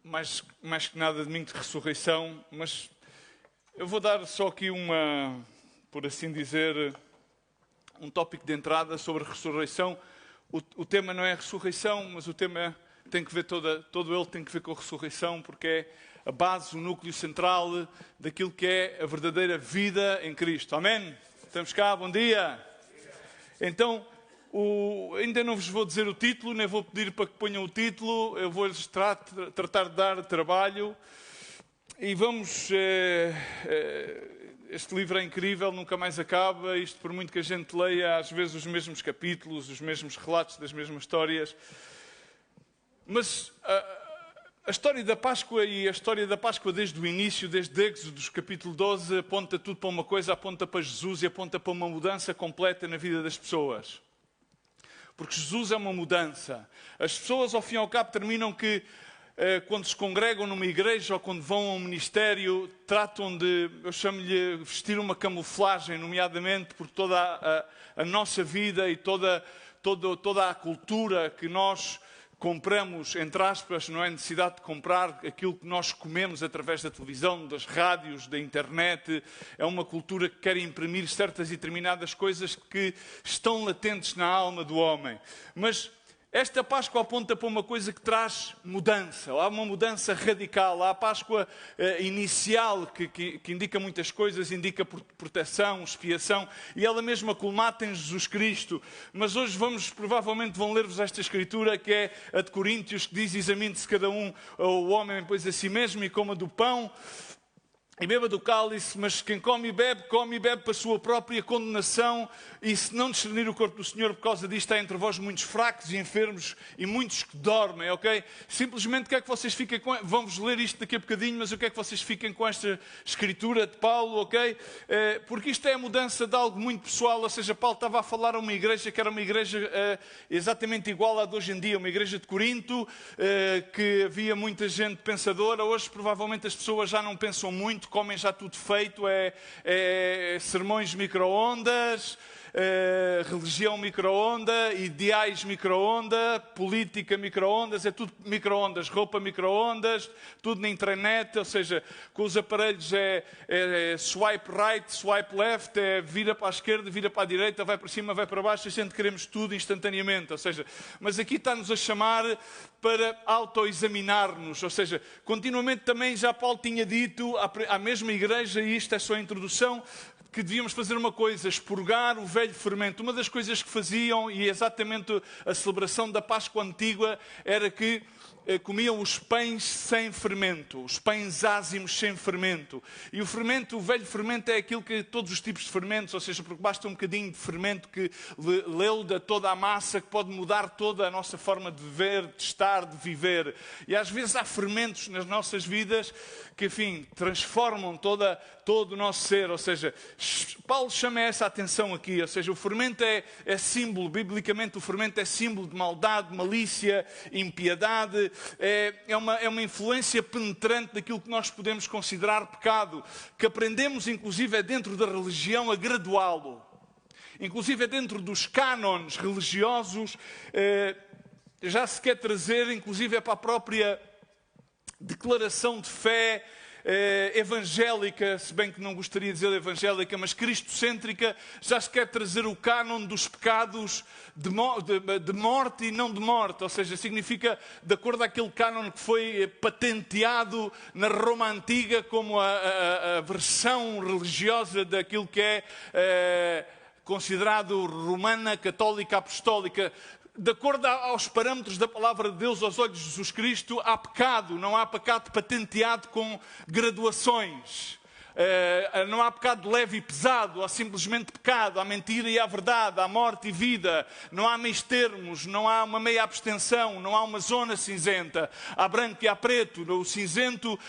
mais que nada domingo de ressurreição, mas eu vou dar só aqui por assim dizer, um tópico de entrada sobre a ressurreição. O tema não é a ressurreição, mas o tema tem que ver todo ele tem que ver com a ressurreição, porque é a base, o núcleo central daquilo que é a verdadeira vida em Cristo. Amém? Estamos cá, bom dia. Então, ainda não vos vou dizer o título, nem vou pedir para que ponham o título, eu vou-lhes tratar de dar trabalho. E vamos... Este livro é incrível, nunca mais acaba. Isto, por muito que a gente leia, às vezes os mesmos capítulos, os mesmos relatos das mesmas histórias. Mas a história da Páscoa e a história da Páscoa desde o início, desde Êxodo, capítulo 12, aponta tudo para uma coisa, aponta para Jesus e aponta para uma mudança completa na vida das pessoas. Porque Jesus é uma mudança. As pessoas, ao fim e ao cabo, terminam que, quando se congregam numa igreja ou quando vão a um ministério, tratam de, eu chamo-lhe, vestir uma camuflagem, nomeadamente por toda a nossa vida e toda a cultura que nós compramos, entre aspas, não é necessidade de comprar aquilo que nós comemos através da televisão, das rádios, da internet. É uma cultura que quer imprimir certas e determinadas coisas que estão latentes na alma do homem. Mas esta Páscoa aponta para uma coisa que traz mudança. Há uma mudança radical. Há a Páscoa inicial, que indica muitas coisas, indica proteção, expiação, e ela mesma colmata em Jesus Cristo. Mas hoje provavelmente vão ler-vos esta escritura, que é a de Coríntios, que diz: examine-se cada um, o homem, pois a si mesmo, e coma do pão e beba do cálice, mas quem come e bebe para a sua própria condenação, e se não discernir o corpo do Senhor, por causa disto há entre vós muitos fracos e enfermos e muitos que dormem, ok? Simplesmente quer que vocês fiquem com... Vamos ler isto daqui a bocadinho, mas eu quero que vocês fiquem com esta escritura de Paulo, ok? Porque isto é a mudança de algo muito pessoal, ou seja, Paulo estava a falar a uma igreja que era uma igreja exatamente igual à de hoje em dia, uma igreja de Corinto, que havia muita gente pensadora. Hoje provavelmente as pessoas já não pensam muito, comem já tudo feito, sermões micro-ondas, religião micro-onda, ideais micro-onda, política micro-ondas, é tudo micro-ondas, roupa micro-ondas, tudo na internet, ou seja, com os aparelhos é swipe right, swipe left, vira para a esquerda, vira para a direita, vai para cima, vai para baixo, a gente queremos tudo instantaneamente, ou seja, mas aqui está-nos a chamar para autoexaminar-nos, ou seja, continuamente também já Paulo tinha dito à mesma igreja, e isto é só a introdução, que devíamos fazer uma coisa, expurgar o velho fermento. Uma das coisas que faziam, e exatamente a celebração da Páscoa antiga, era que comiam os pães sem fermento, os pães ázimos sem fermento. E o fermento, o velho fermento, é aquilo que todos os tipos de fermentos, ou seja, porque basta um bocadinho de fermento que leuda toda a massa, que pode mudar toda a nossa forma de ver, de estar, de viver. E às vezes há fermentos nas nossas vidas que, enfim, transformam todo o nosso ser. Ou seja, Paulo chama essa atenção aqui, ou seja, o fermento é símbolo, biblicamente o fermento é símbolo de maldade, malícia, impiedade, é uma influência penetrante daquilo que nós podemos considerar pecado, que aprendemos inclusive dentro da religião a graduá-lo, inclusive dentro dos cânones religiosos, já se quer trazer, inclusive para a própria declaração de fé evangélica, se bem que não gostaria de dizer evangélica, mas cristocêntrica, já se quer trazer o cânon dos pecados de morte e não de morte, ou seja, significa de acordo àquele cânon que foi patenteado na Roma Antiga como a versão religiosa daquilo que é considerado romana, católica, apostólica. De acordo aos parâmetros da palavra de Deus, aos olhos de Jesus Cristo, há pecado. Não há pecado patenteado com graduações. Não há pecado leve e pesado, há simplesmente pecado, há mentira e há verdade, há morte e vida, não há meios termos, não há uma meia abstenção, não há uma zona cinzenta, há branco e há preto. O cinzento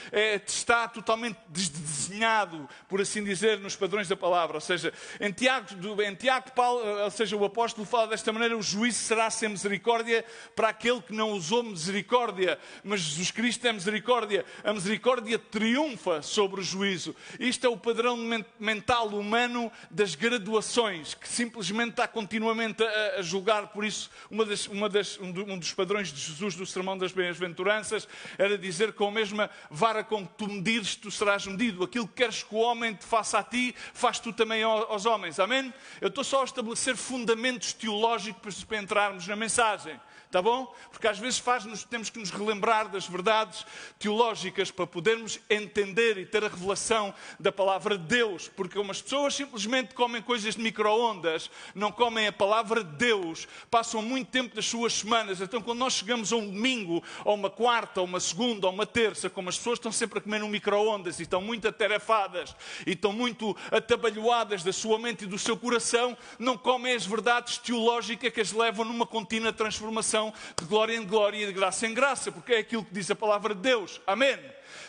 está totalmente desdesenhado, por assim dizer, nos padrões da palavra. Ou seja, em Tiago Paulo, ou seja, o apóstolo fala desta maneira: o juízo será sem misericórdia para aquele que não usou misericórdia, mas Jesus Cristo é misericórdia. A misericórdia triunfa sobre o juízo. Isto é o padrão mental humano das graduações, que simplesmente está continuamente a julgar. Por isso, um dos padrões de Jesus do Sermão das Bem-aventuranças era dizer: com a mesma vara com que tu medires, tu serás medido. Aquilo que queres que o homem te faça a ti, faz tu também aos homens. Amém? Eu estou só a estabelecer fundamentos teológicos para entrarmos na mensagem. Está bom? Porque às vezes temos que nos relembrar das verdades teológicas para podermos entender e ter a revelação da palavra de Deus. Porque umas pessoas simplesmente comem coisas de micro-ondas, não comem a palavra de Deus, passam muito tempo das suas semanas. Então quando nós chegamos a um domingo, ou uma quarta, ou uma segunda, ou uma terça, como as pessoas estão sempre a comer no micro-ondas e estão muito atarefadas e estão muito atabalhoadas da sua mente e do seu coração, não comem as verdades teológicas que as levam numa contínua transformação de glória em glória e de graça em graça, porque é aquilo que diz a palavra de Deus. Amém?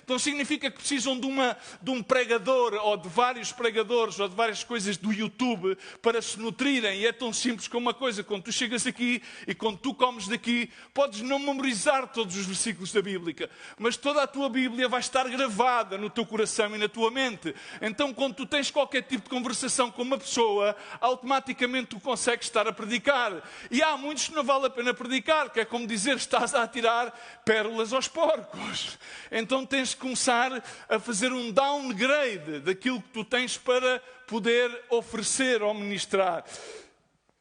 Então significa que precisam de um pregador, ou de vários pregadores, ou de várias coisas do YouTube para se nutrirem. E é tão simples como uma coisa: quando tu chegas aqui e quando tu comes daqui, podes não memorizar todos os versículos da Bíblia, mas toda a tua Bíblia vai estar gravada no teu coração e na tua mente. Então quando tu tens qualquer tipo de conversação com uma pessoa, automaticamente tu consegues estar a predicar. E há muitos que não vale a pena predicar, que é como dizer: estás a atirar pérolas aos porcos. Então tens de começar a fazer um downgrade daquilo que tu tens para poder oferecer ou ministrar.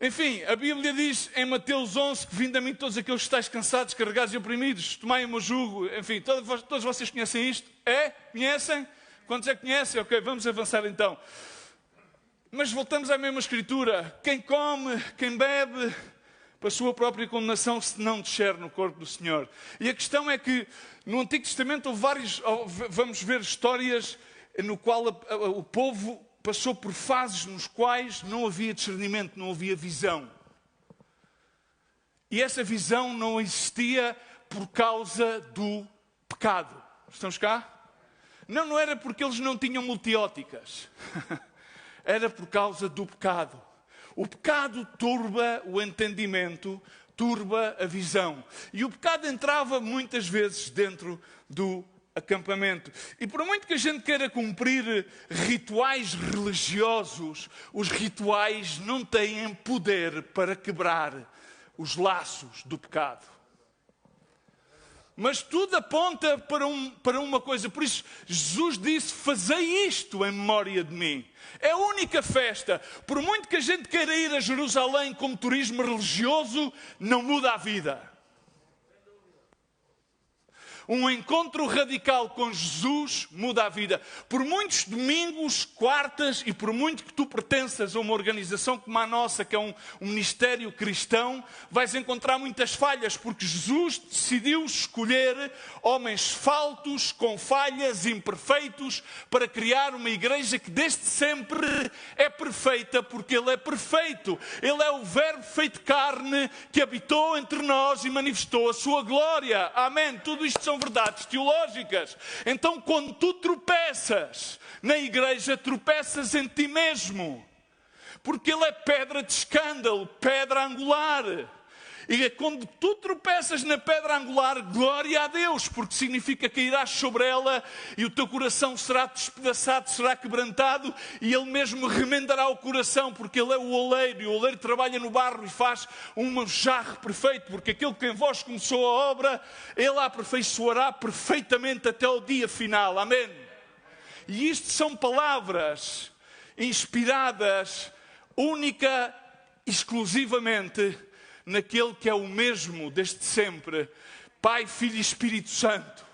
Enfim, a Bíblia diz em Mateus 11 que: vinde a mim todos aqueles que estáis cansados, carregados e oprimidos, tomai o meu jugo. Enfim, todos vocês conhecem isto? É? Conhecem? Quantos é que conhecem? Ok, vamos avançar então. Mas voltamos à mesma escritura: quem come, quem bebe, para a sua própria condenação, se não descer no corpo do Senhor. E a questão é que no Antigo Testamento vamos ver histórias no qual o povo passou por fases nos quais não havia discernimento, não havia visão. E essa visão não existia por causa do pecado. Estamos cá? Não era porque eles não tinham multióticas. Era por causa do pecado. O pecado turba o entendimento, turba a visão. E o pecado entrava muitas vezes dentro do acampamento. E por muito que a gente queira cumprir rituais religiosos, os rituais não têm poder para quebrar os laços do pecado. Mas tudo aponta para uma coisa. Por isso, Jesus disse: fazei isto em memória de mim. É a única festa. Por muito que a gente queira ir a Jerusalém como turismo religioso, não muda a vida. Um encontro radical com Jesus muda a vida. Por muitos domingos, quartas, e por muito que tu pertenças a uma organização como a nossa, que é um ministério cristão, vais encontrar muitas falhas, porque Jesus decidiu escolher homens faltos, com falhas, imperfeitos, para criar uma igreja que desde sempre é perfeita, porque Ele é perfeito. Ele é o Verbo feito carne, que habitou entre nós e manifestou a sua glória. Amém. Tudo isto são verdades teológicas. Então, quando tu tropeças na igreja, tropeças em ti mesmo, porque Ele é pedra de escândalo, pedra angular. E quando tu tropeças na pedra angular, glória a Deus, porque significa que irás sobre ela e o teu coração será despedaçado, será quebrantado, e Ele mesmo remendará o coração, porque Ele é o oleiro, e o oleiro trabalha no barro e faz um jarro perfeito, porque aquele que em vós começou a obra, Ele a aperfeiçoará perfeitamente até o dia final. Amém? E isto são palavras inspiradas única, exclusivamente naquele que é o mesmo desde sempre, Pai, Filho e Espírito Santo,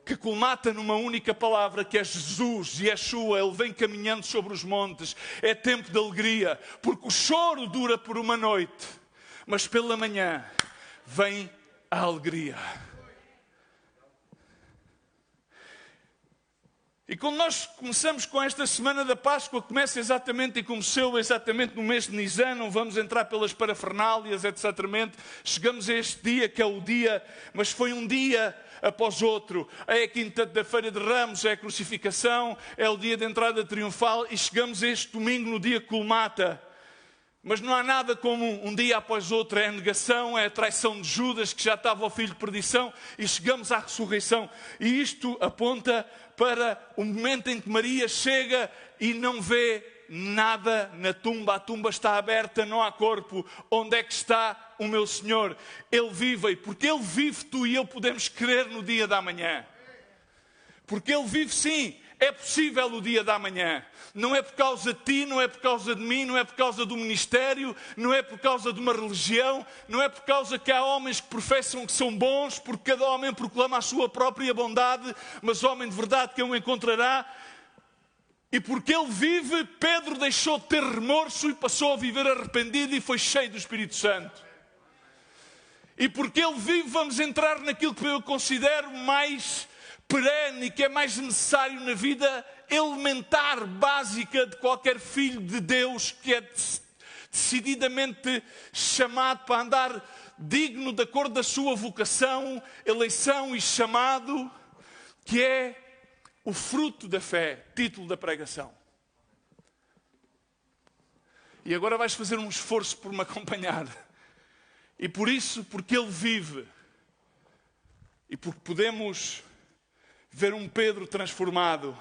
que colmata numa única palavra, que é Jesus, Yeshua. Ele vem caminhando sobre os montes. É tempo de alegria, porque o choro dura por uma noite, mas pela manhã vem a alegria. E quando nós começamos com esta semana da Páscoa, começa exatamente e começou exatamente no mês de Nisan, não vamos entrar pelas parafernálias, etc. Chegamos a este dia, que é o dia, mas foi um dia após outro. É a quinta-feira de Ramos, é a crucificação, é o dia de entrada triunfal, e chegamos a este domingo no dia que colmata. Mas não há nada como um dia após outro. É a negação, é a traição de Judas, que já estava ao filho de perdição, e chegamos à ressurreição. E isto aponta para o momento em que Maria chega e não vê nada na tumba. A tumba está aberta, não há corpo. Onde é que está o meu Senhor? Ele vive, e porque Ele vive, tu e eu podemos crer no dia da manhã. Porque Ele vive, sim, é possível o dia da manhã. Não é por causa de ti, não é por causa de mim, não é por causa do ministério, não é por causa de uma religião, não é por causa que há homens que professam que são bons, porque cada homem proclama a sua própria bondade, mas homem de verdade que o encontrará. E porque Ele vive, Pedro deixou de ter remorso e passou a viver arrependido e foi cheio do Espírito Santo. E porque Ele vive, vamos entrar naquilo que eu considero mais perene e que é mais necessário na vida elementar, básica de qualquer filho de Deus que é decididamente chamado para andar digno de acordo da sua vocação, eleição e chamado, que é o fruto da fé, título da pregação. E agora vais fazer um esforço por me acompanhar. E por isso, porque Ele vive, e porque podemos ver um Pedro transformado,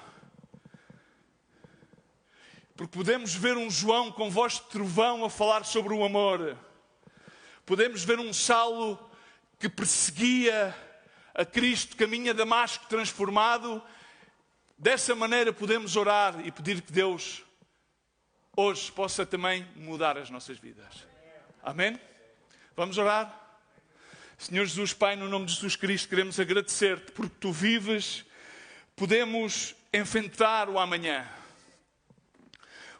porque podemos ver um João com voz de trovão a falar sobre o amor, podemos ver um Saulo que perseguia a Cristo, caminho a Damasco transformado. Dessa maneira podemos orar e pedir que Deus hoje possa também mudar as nossas vidas. Amém? Vamos orar? Senhor Jesus, Pai, no nome de Jesus Cristo, queremos agradecer-te porque Tu vives, podemos enfrentar o amanhã.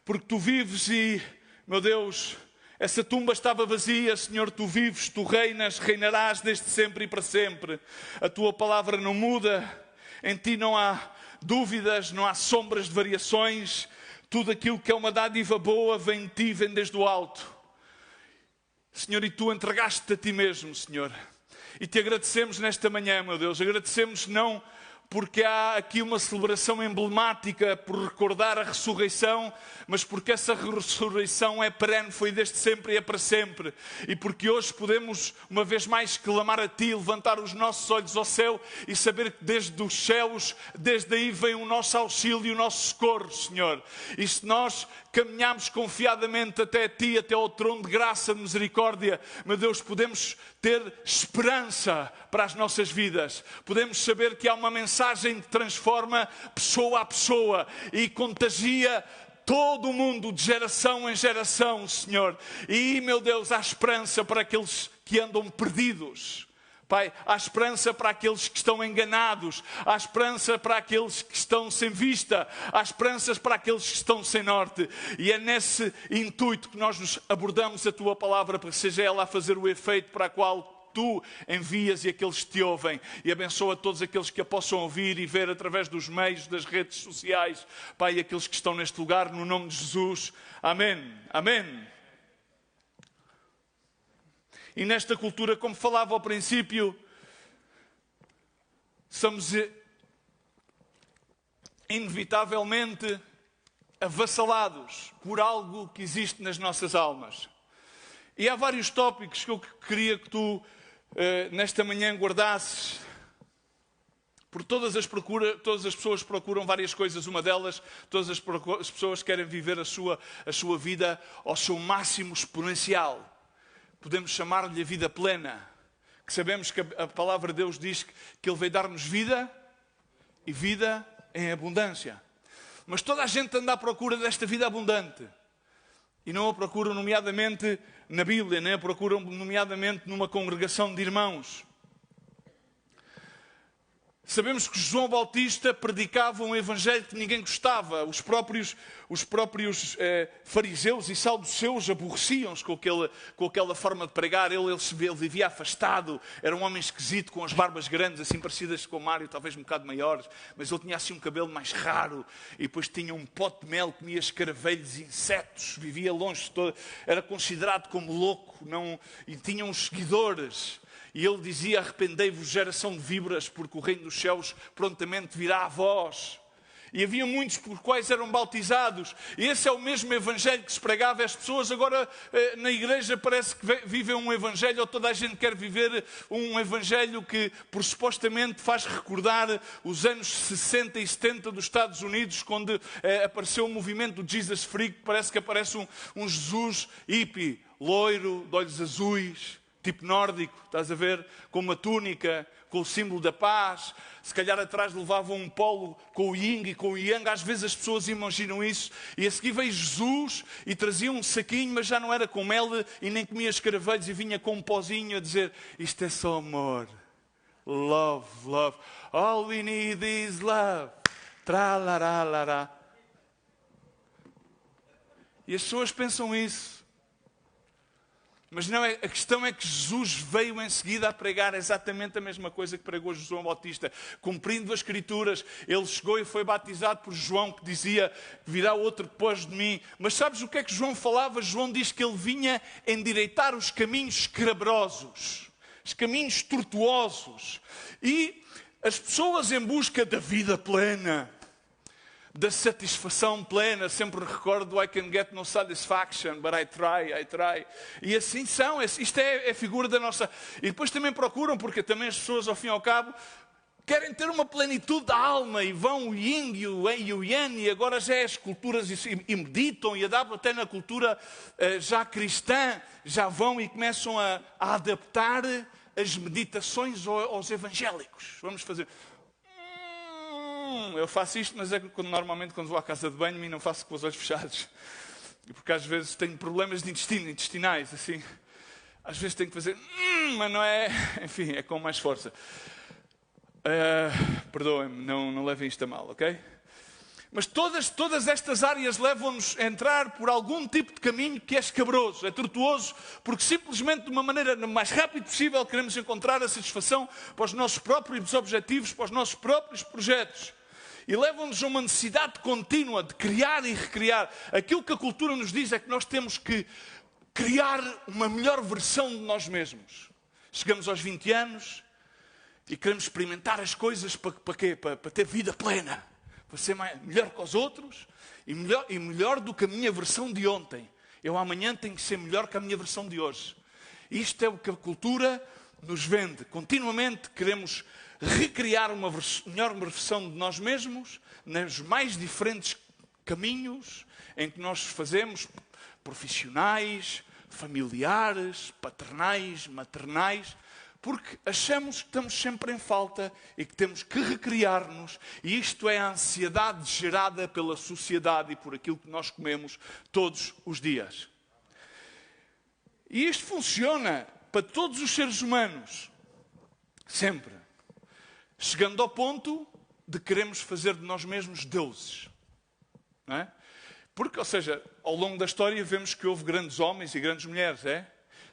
Porque Tu vives e, meu Deus, essa tumba estava vazia, Senhor, Tu vives, Tu reinas, reinarás desde sempre e para sempre. A Tua palavra não muda, em Ti não há dúvidas, não há sombras de variações. Tudo aquilo que é uma dádiva boa vem de Ti, vem desde o alto. Senhor, e Tu entregaste-te a Ti mesmo, Senhor. E Te agradecemos nesta manhã, meu Deus. Agradecemos não porque há aqui uma celebração emblemática por recordar a ressurreição, mas porque essa ressurreição é perene, foi desde sempre e é para sempre. E porque hoje podemos, uma vez mais, clamar a Ti, levantar os nossos olhos ao céu e saber que desde os céus, desde aí vem o nosso auxílio e o nosso socorro, Senhor. E se nós caminhamos confiadamente até Ti, até ao trono de graça, de misericórdia, meu Deus, podemos ter esperança para as nossas vidas. Podemos saber que há uma mensagem que transforma pessoa a pessoa e contagia todo o mundo de geração em geração, Senhor. E, meu Deus, há esperança para aqueles que andam perdidos. Pai, há esperança para aqueles que estão enganados, há esperança para aqueles que estão sem vista, há esperanças para aqueles que estão sem norte. E é nesse intuito que nós nos abordamos a Tua palavra, para que seja ela a fazer o efeito para a qual Tu envias e aqueles que Te ouvem. E abençoa todos aqueles que a possam ouvir e ver através dos meios das redes sociais. Pai, aqueles que estão neste lugar, no nome de Jesus. Amém. Amém. E nesta cultura, como falava ao princípio, somos inevitavelmente avassalados por algo que existe nas nossas almas. E há vários tópicos que eu queria que tu, nesta manhã, guardasses. Porque todas as pessoas procuram várias coisas. Uma delas, todas as pessoas querem viver a sua vida ao seu máximo exponencial. Podemos chamar-lhe a vida plena, que sabemos que a palavra de Deus diz que Ele veio dar-nos vida e vida em abundância. Mas toda a gente anda à procura desta vida abundante. E não a procuram nomeadamente na Bíblia, nem a procuram nomeadamente numa congregação de irmãos. Sabemos que João Bautista predicava um evangelho que ninguém gostava. Os próprios fariseus e saduceus aborreciam-se com aquela forma de pregar. Ele vivia afastado, era um homem esquisito, com as barbas grandes, assim parecidas com o Mário, talvez um bocado maiores, mas ele tinha assim um cabelo mais raro, e depois tinha um pote de mel, comia escaravelhos e insetos, vivia longe de todo, era considerado como louco, e tinha uns seguidores. E ele dizia: arrependei-vos, geração de víboras, porque o reino dos céus prontamente virá a vós. E havia muitos por quais eram bautizados. E esse é o mesmo evangelho que se pregava. As pessoas agora na igreja parece que vivem um evangelho, ou toda a gente quer viver um evangelho que por supostamente faz recordar os anos 60 e 70 dos Estados Unidos, quando apareceu o movimento do Jesus Freak. Parece que aparece um Jesus hippie, loiro, de olhos azuis, tipo nórdico, estás a ver? Com uma túnica, com o símbolo da paz. Se calhar atrás levavam um polo com o yin e com o yang. Às vezes as pessoas imaginam isso. E a seguir veio Jesus e trazia um saquinho, mas já não era com mel e nem comia escaravelhos, e vinha com um pozinho a dizer: isto é só amor. Love, love. All we need is love. Tra-la-ra-la-ra. E as pessoas pensam isso. Mas não, a questão é que Jesus veio em seguida a pregar exatamente a mesma coisa que pregou João Bautista. Cumprindo as Escrituras, ele chegou e foi batizado por João, que dizia: virá outro depois de mim. Mas sabes o que é que João falava? João diz que ele vinha endireitar os caminhos escabrosos, os caminhos tortuosos. E as pessoas em busca da vida plena, da satisfação plena, sempre recordo: I can get no satisfaction, but I try. E assim são, isto é a figura da nossa... E depois também procuram, porque também as pessoas, ao fim e ao cabo, querem ter uma plenitude da alma, e vão o yin e o yang, e agora já é as culturas, e meditam, e adaptam até na cultura já cristã, já vão e começam a adaptar as meditações aos evangélicos. Vamos fazer... eu faço isto, mas é normalmente quando vou à casa de banho e não faço com os olhos fechados. Porque às vezes tenho problemas de intestinais, assim. Às vezes tenho que fazer... mas não é... Enfim, é com mais força. Perdoem-me, não levem isto a mal, ok? Mas todas estas áreas levam-nos a entrar por algum tipo de caminho que é escabroso, é tortuoso, porque simplesmente de uma maneira mais rápida possível queremos encontrar a satisfação para os nossos próprios objetivos, para os nossos próprios projetos. E levam-nos a uma necessidade contínua de criar e recriar. Aquilo que a cultura nos diz é que nós temos que criar uma melhor versão de nós mesmos. Chegamos aos 20 anos e queremos experimentar as coisas para quê? Para ter vida plena. Para ser melhor que os outros e melhor do que a minha versão de ontem. Eu amanhã tenho que ser melhor que a minha versão de hoje. Isto é o que a cultura nos vende. Continuamente queremos recriar uma melhor versão de nós mesmos nos mais diferentes caminhos em que nós fazemos, profissionais, familiares, paternais, maternais, porque achamos que estamos sempre em falta e que temos que recriar-nos. E isto é a ansiedade gerada pela sociedade e por aquilo que nós comemos todos os dias. E isto funciona para todos os seres humanos. Sempre. Chegando ao ponto de queremos fazer de nós mesmos deuses. Não é? Porque, ou seja, ao longo da história vemos que houve grandes homens e grandes mulheres, é?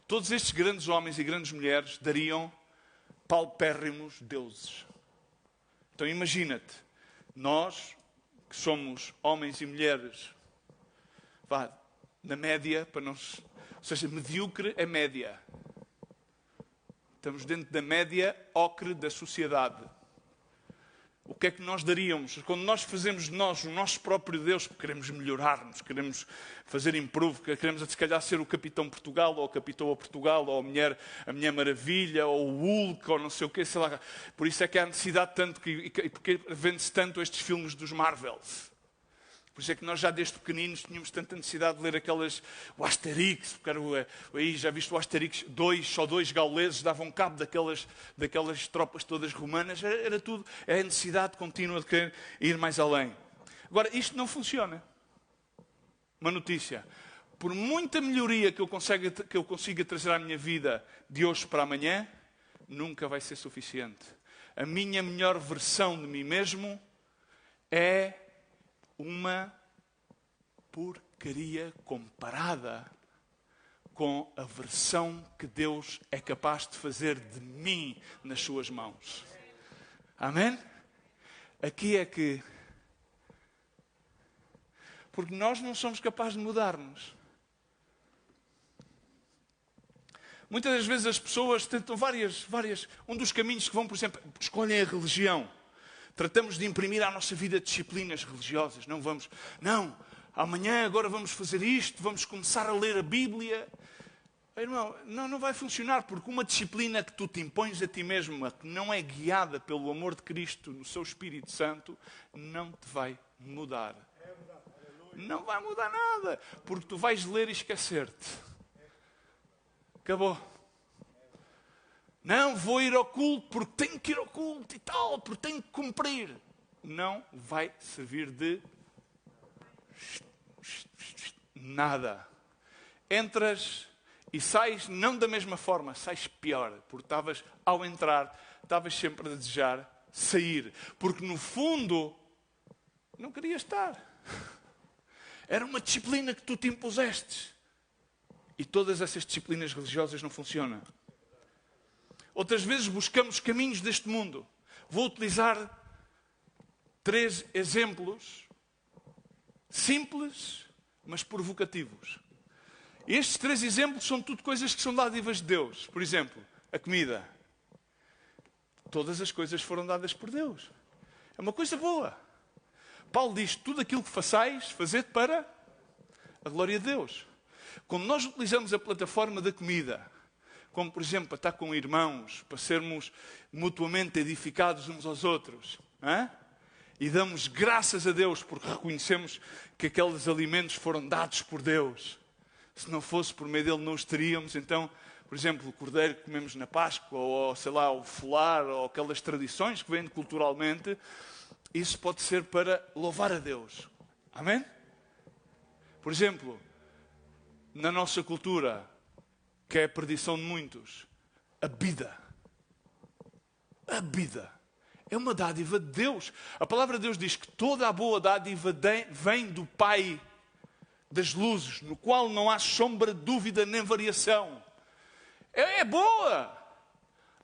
Todos estes grandes homens e grandes mulheres dariam paupérrimos deuses. Então imagina-te, nós que somos homens e mulheres, na média, ou seja, medíocre é média. Estamos dentro da média ocre da sociedade. O que é que nós daríamos? Quando nós fazemos de nós o nosso próprio Deus, porque queremos melhorar-nos, queremos fazer improve, queremos se calhar ser o Capitão Portugal, ou o Capitão a Portugal, ou a Mulher Maravilha, ou o Hulk, ou não sei o quê, sei lá. Por isso é que há necessidade tanto, porque vende-se tanto estes filmes dos Marvels. Por isso é que nós já desde pequeninos tínhamos tanta necessidade de ler o Asterix, porque aí já viste o Asterix, só dois gauleses davam cabo daquelas tropas todas romanas, era tudo, é a necessidade contínua de querer ir mais além. Agora, isto não funciona. Uma notícia, por muita melhoria que eu consiga trazer à minha vida de hoje para amanhã, nunca vai ser suficiente. A minha melhor versão de mim mesmo é uma porcaria comparada com a versão que Deus é capaz de fazer de mim nas suas mãos. Amém? Aqui é que... Porque nós não somos capazes de mudar-nos. Muitas das vezes as pessoas tentam várias... Um dos caminhos que vão, por exemplo, escolhem a religião. tratamos de imprimir à nossa vida disciplinas religiosas. Não, amanhã agora vamos fazer isto, vamos começar a ler a Bíblia. Irmão, não vai funcionar, porque uma disciplina que tu te impões a ti mesmo, que não é guiada pelo amor de Cristo no seu Espírito Santo, não te vai mudar. Não vai mudar nada, porque tu vais ler e esquecer-te. Acabou. Não, vou ir ao culto porque tenho que ir ao culto e tal, porque tenho que cumprir. Não vai servir de nada. Entras e sais não da mesma forma, sais pior, porque ao entrar, estavas sempre a desejar sair. Porque no fundo, não querias estar. Era uma disciplina que tu te impuseste. E todas essas disciplinas religiosas não funcionam. Outras vezes buscamos caminhos deste mundo. Vou utilizar 3 exemplos simples, mas provocativos. Estes 3 exemplos são tudo coisas que são dádivas de Deus. Por exemplo, a comida. Todas as coisas foram dadas por Deus. É uma coisa boa. Paulo diz, tudo aquilo que façais, fazed para a glória de Deus. Quando nós utilizamos a plataforma da comida, como por exemplo para estar com irmãos, para sermos mutuamente edificados uns aos outros, e damos graças a Deus porque reconhecemos que aqueles alimentos foram dados por Deus. Se não fosse por meio dele não os teríamos. Então, por exemplo, o cordeiro que comemos na Páscoa, ou sei lá, o folar, ou aquelas tradições que vêm culturalmente, isso pode ser para louvar a Deus. Amém? Por exemplo, na nossa cultura, que é a perdição de muitos, a vida. A vida é uma dádiva de Deus. A palavra de Deus diz que toda a boa dádiva vem do Pai das luzes, no qual não há sombra de dúvida nem variação. É boa.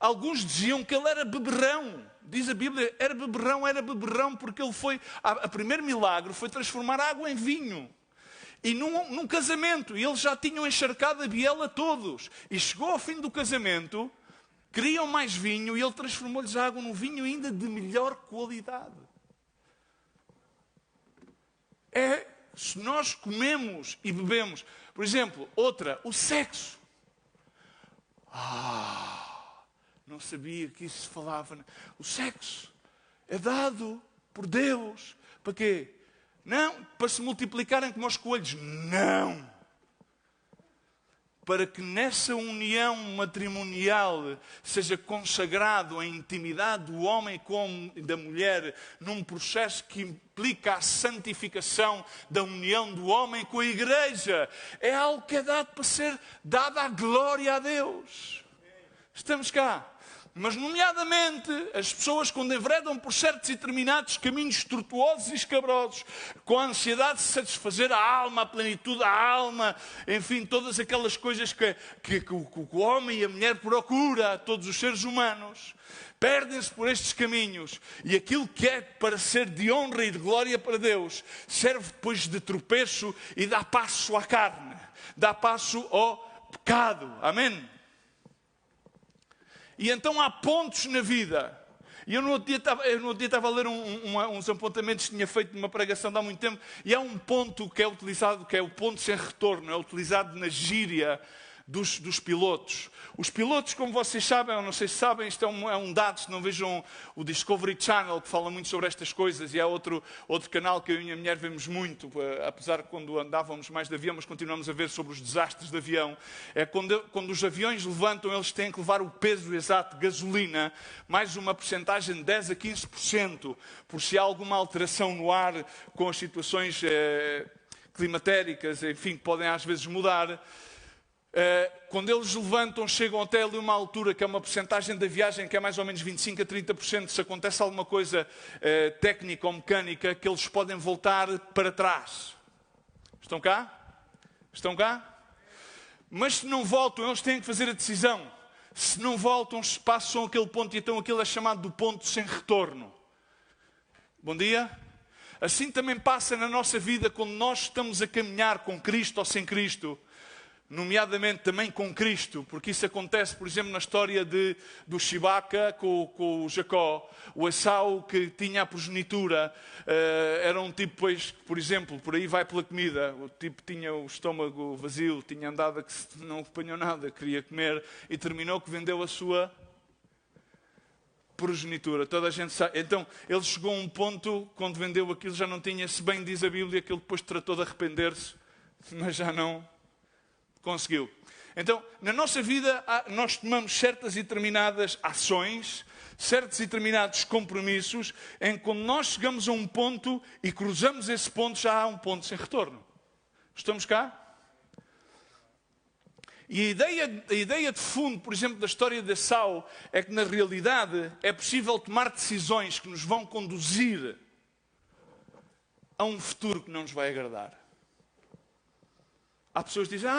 Alguns diziam que ele era beberrão. Diz a Bíblia, era beberrão porque ele foi... O primeiro milagre foi transformar água em vinho. E num casamento, e eles já tinham encharcado a biela todos. E chegou ao fim do casamento, queriam mais vinho, e ele transformou-lhes a água num vinho ainda de melhor qualidade. Se nós comemos e bebemos... Por exemplo, o sexo. Não sabia que isso se falava. O sexo é dado por Deus. Para quê? Não, para se multiplicarem como os coelhos. Não. Para que nessa união matrimonial seja consagrado a intimidade do homem com da mulher, num processo que implica a santificação da união do homem com a igreja. É algo que é dado para ser dado à glória a Deus. Estamos cá. Mas, nomeadamente, as pessoas, quando enveredam por certos e determinados caminhos tortuosos e escabrosos, com a ansiedade de satisfazer a alma, a plenitude da alma, enfim, todas aquelas coisas que o homem e a mulher procura a todos os seres humanos, perdem-se por estes caminhos. E aquilo que é para ser de honra e de glória para Deus, serve depois de tropeço e dá passo à carne, dá passo ao pecado. Amém? E então há pontos na vida. E eu no outro dia estava a ler uns apontamentos que tinha feito numa pregação de há muito tempo. E há um ponto que é utilizado, que é o ponto sem retorno. É utilizado na gíria dos pilotos. Os pilotos, como vocês sabem, ou não sei se sabem, isto é um dado, se não vejam o Discovery Channel, que fala muito sobre estas coisas, e há outro canal que eu e a minha mulher vemos muito, apesar de quando andávamos mais de avião, mas continuamos a ver sobre os desastres de avião. É quando os aviões levantam, eles têm que levar o peso exato de gasolina, mais uma percentagem de 10 a 15%, por se há alguma alteração no ar com as situações climatéricas, enfim, que podem às vezes mudar. Quando eles levantam, chegam até ali uma altura que é uma percentagem da viagem que é mais ou menos 25 a 30%. Se acontece alguma coisa técnica ou mecânica, que eles podem voltar para trás. Estão cá? Estão cá? Mas se não voltam, eles têm que fazer a decisão. Se não voltam, passam aquele ponto, e então aquilo é chamado do ponto sem retorno. Bom dia. Assim também passa na nossa vida quando nós estamos a caminhar com Cristo ou sem Cristo. nomeadamente também com Cristo, porque isso acontece, por exemplo, na história do Chewbacca com o Jacó. O Esaú, que tinha a progenitura, era um tipo, pois, por exemplo, por aí vai pela comida. O tipo tinha o estômago vazio, tinha andado a que não apanhou nada, queria comer, e terminou que vendeu a sua progenitura. Toda a gente sabe. Então, ele chegou a um ponto, quando vendeu aquilo, já não tinha, se bem diz a Bíblia, que ele depois tratou de arrepender-se, mas já não conseguiu. Então, na nossa vida, nós tomamos certas e determinadas ações, certos e determinados compromissos, em que quando nós chegamos a um ponto e cruzamos esse ponto, já há um ponto sem retorno. Estamos cá? E a ideia de fundo, por exemplo, da história de Esaú, é que na realidade é possível tomar decisões que nos vão conduzir a um futuro que não nos vai agradar. Há pessoas que dizem,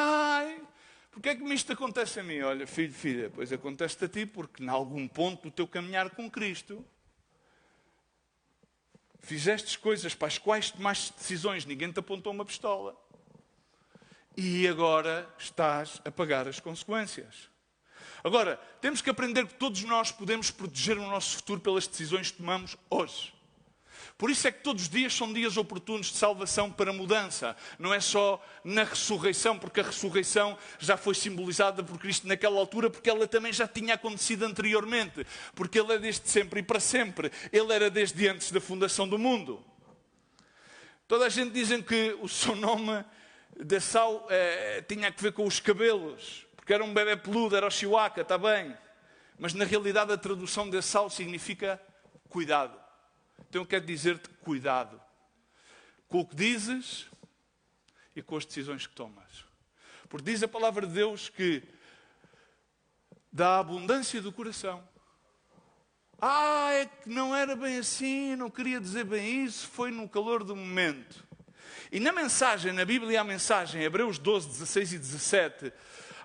porque é que isto acontece a mim? Olha, filho, filha, pois acontece a ti porque em algum ponto do teu caminhar com Cristo fizeste coisas para as quais tomaste decisões, ninguém te apontou uma pistola. E agora estás a pagar as consequências. Agora, temos que aprender que todos nós podemos proteger o nosso futuro pelas decisões que tomamos hoje. Por isso é que todos os dias são dias oportunos de salvação para mudança. Não é só na ressurreição, porque a ressurreição já foi simbolizada por Cristo naquela altura, porque ela também já tinha acontecido anteriormente. Porque Ele é desde sempre e para sempre. Ele era desde antes da fundação do mundo. Toda a gente diz que o seu nome de Esaú tinha a ver com os cabelos, porque era um bebê peludo, era o Chewbacca, está bem. Mas na realidade a tradução de Esaú significa cuidado. Então eu quero dizer-te cuidado com o que dizes e com as decisões que tomas. Porque diz a palavra de Deus que da abundância do coração. É que não era bem assim, não queria dizer bem isso, foi no calor do momento. E na mensagem, na Bíblia há a mensagem, Hebreus 12, 16 e 17,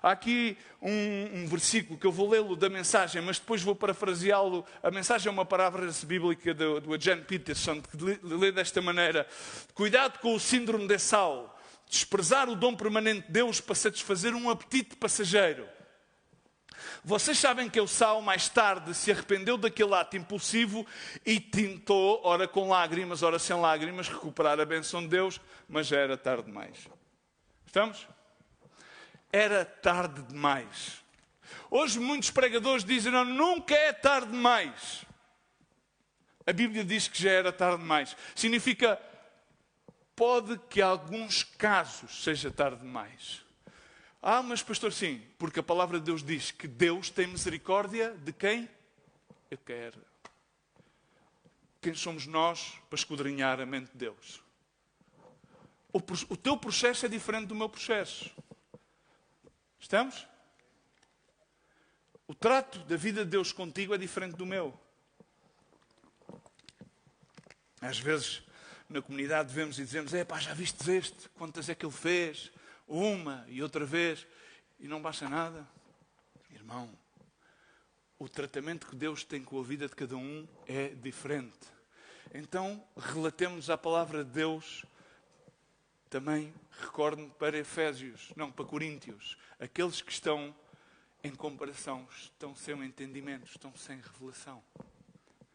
há aqui um versículo que eu vou lê-lo da mensagem, mas depois vou parafraseá-lo. A mensagem é uma palavra bíblica do Eugene Peterson, que lê desta maneira: cuidado com o síndrome de Esaú, desprezar o dom permanente de Deus para satisfazer um apetite passageiro. Vocês sabem que Esaú mais tarde se arrependeu daquele ato impulsivo e tentou, ora com lágrimas, ora sem lágrimas, recuperar a bênção de Deus, mas já era tarde demais. Estamos? Era tarde demais. Hoje muitos pregadores dizem, não, nunca é tarde demais. A Bíblia diz que já era tarde demais. Significa, pode que em alguns casos seja tarde demais. Mas pastor, sim, porque a palavra de Deus diz que Deus tem misericórdia de quem Ele quer. Quem somos nós para esquadrinhar a mente de Deus? O teu processo é diferente do meu processo. Estamos? O trato da vida de Deus contigo é diferente do meu. Às vezes, na comunidade vemos e dizemos, já vistes este? Quantas é que ele fez? Uma e outra vez. E não basta nada. Irmão, o tratamento que Deus tem com a vida de cada um é diferente. Então, relatemos a palavra de Deus. Também recordo-me para para Coríntios. Aqueles que estão em comparação, estão sem entendimento, estão sem revelação.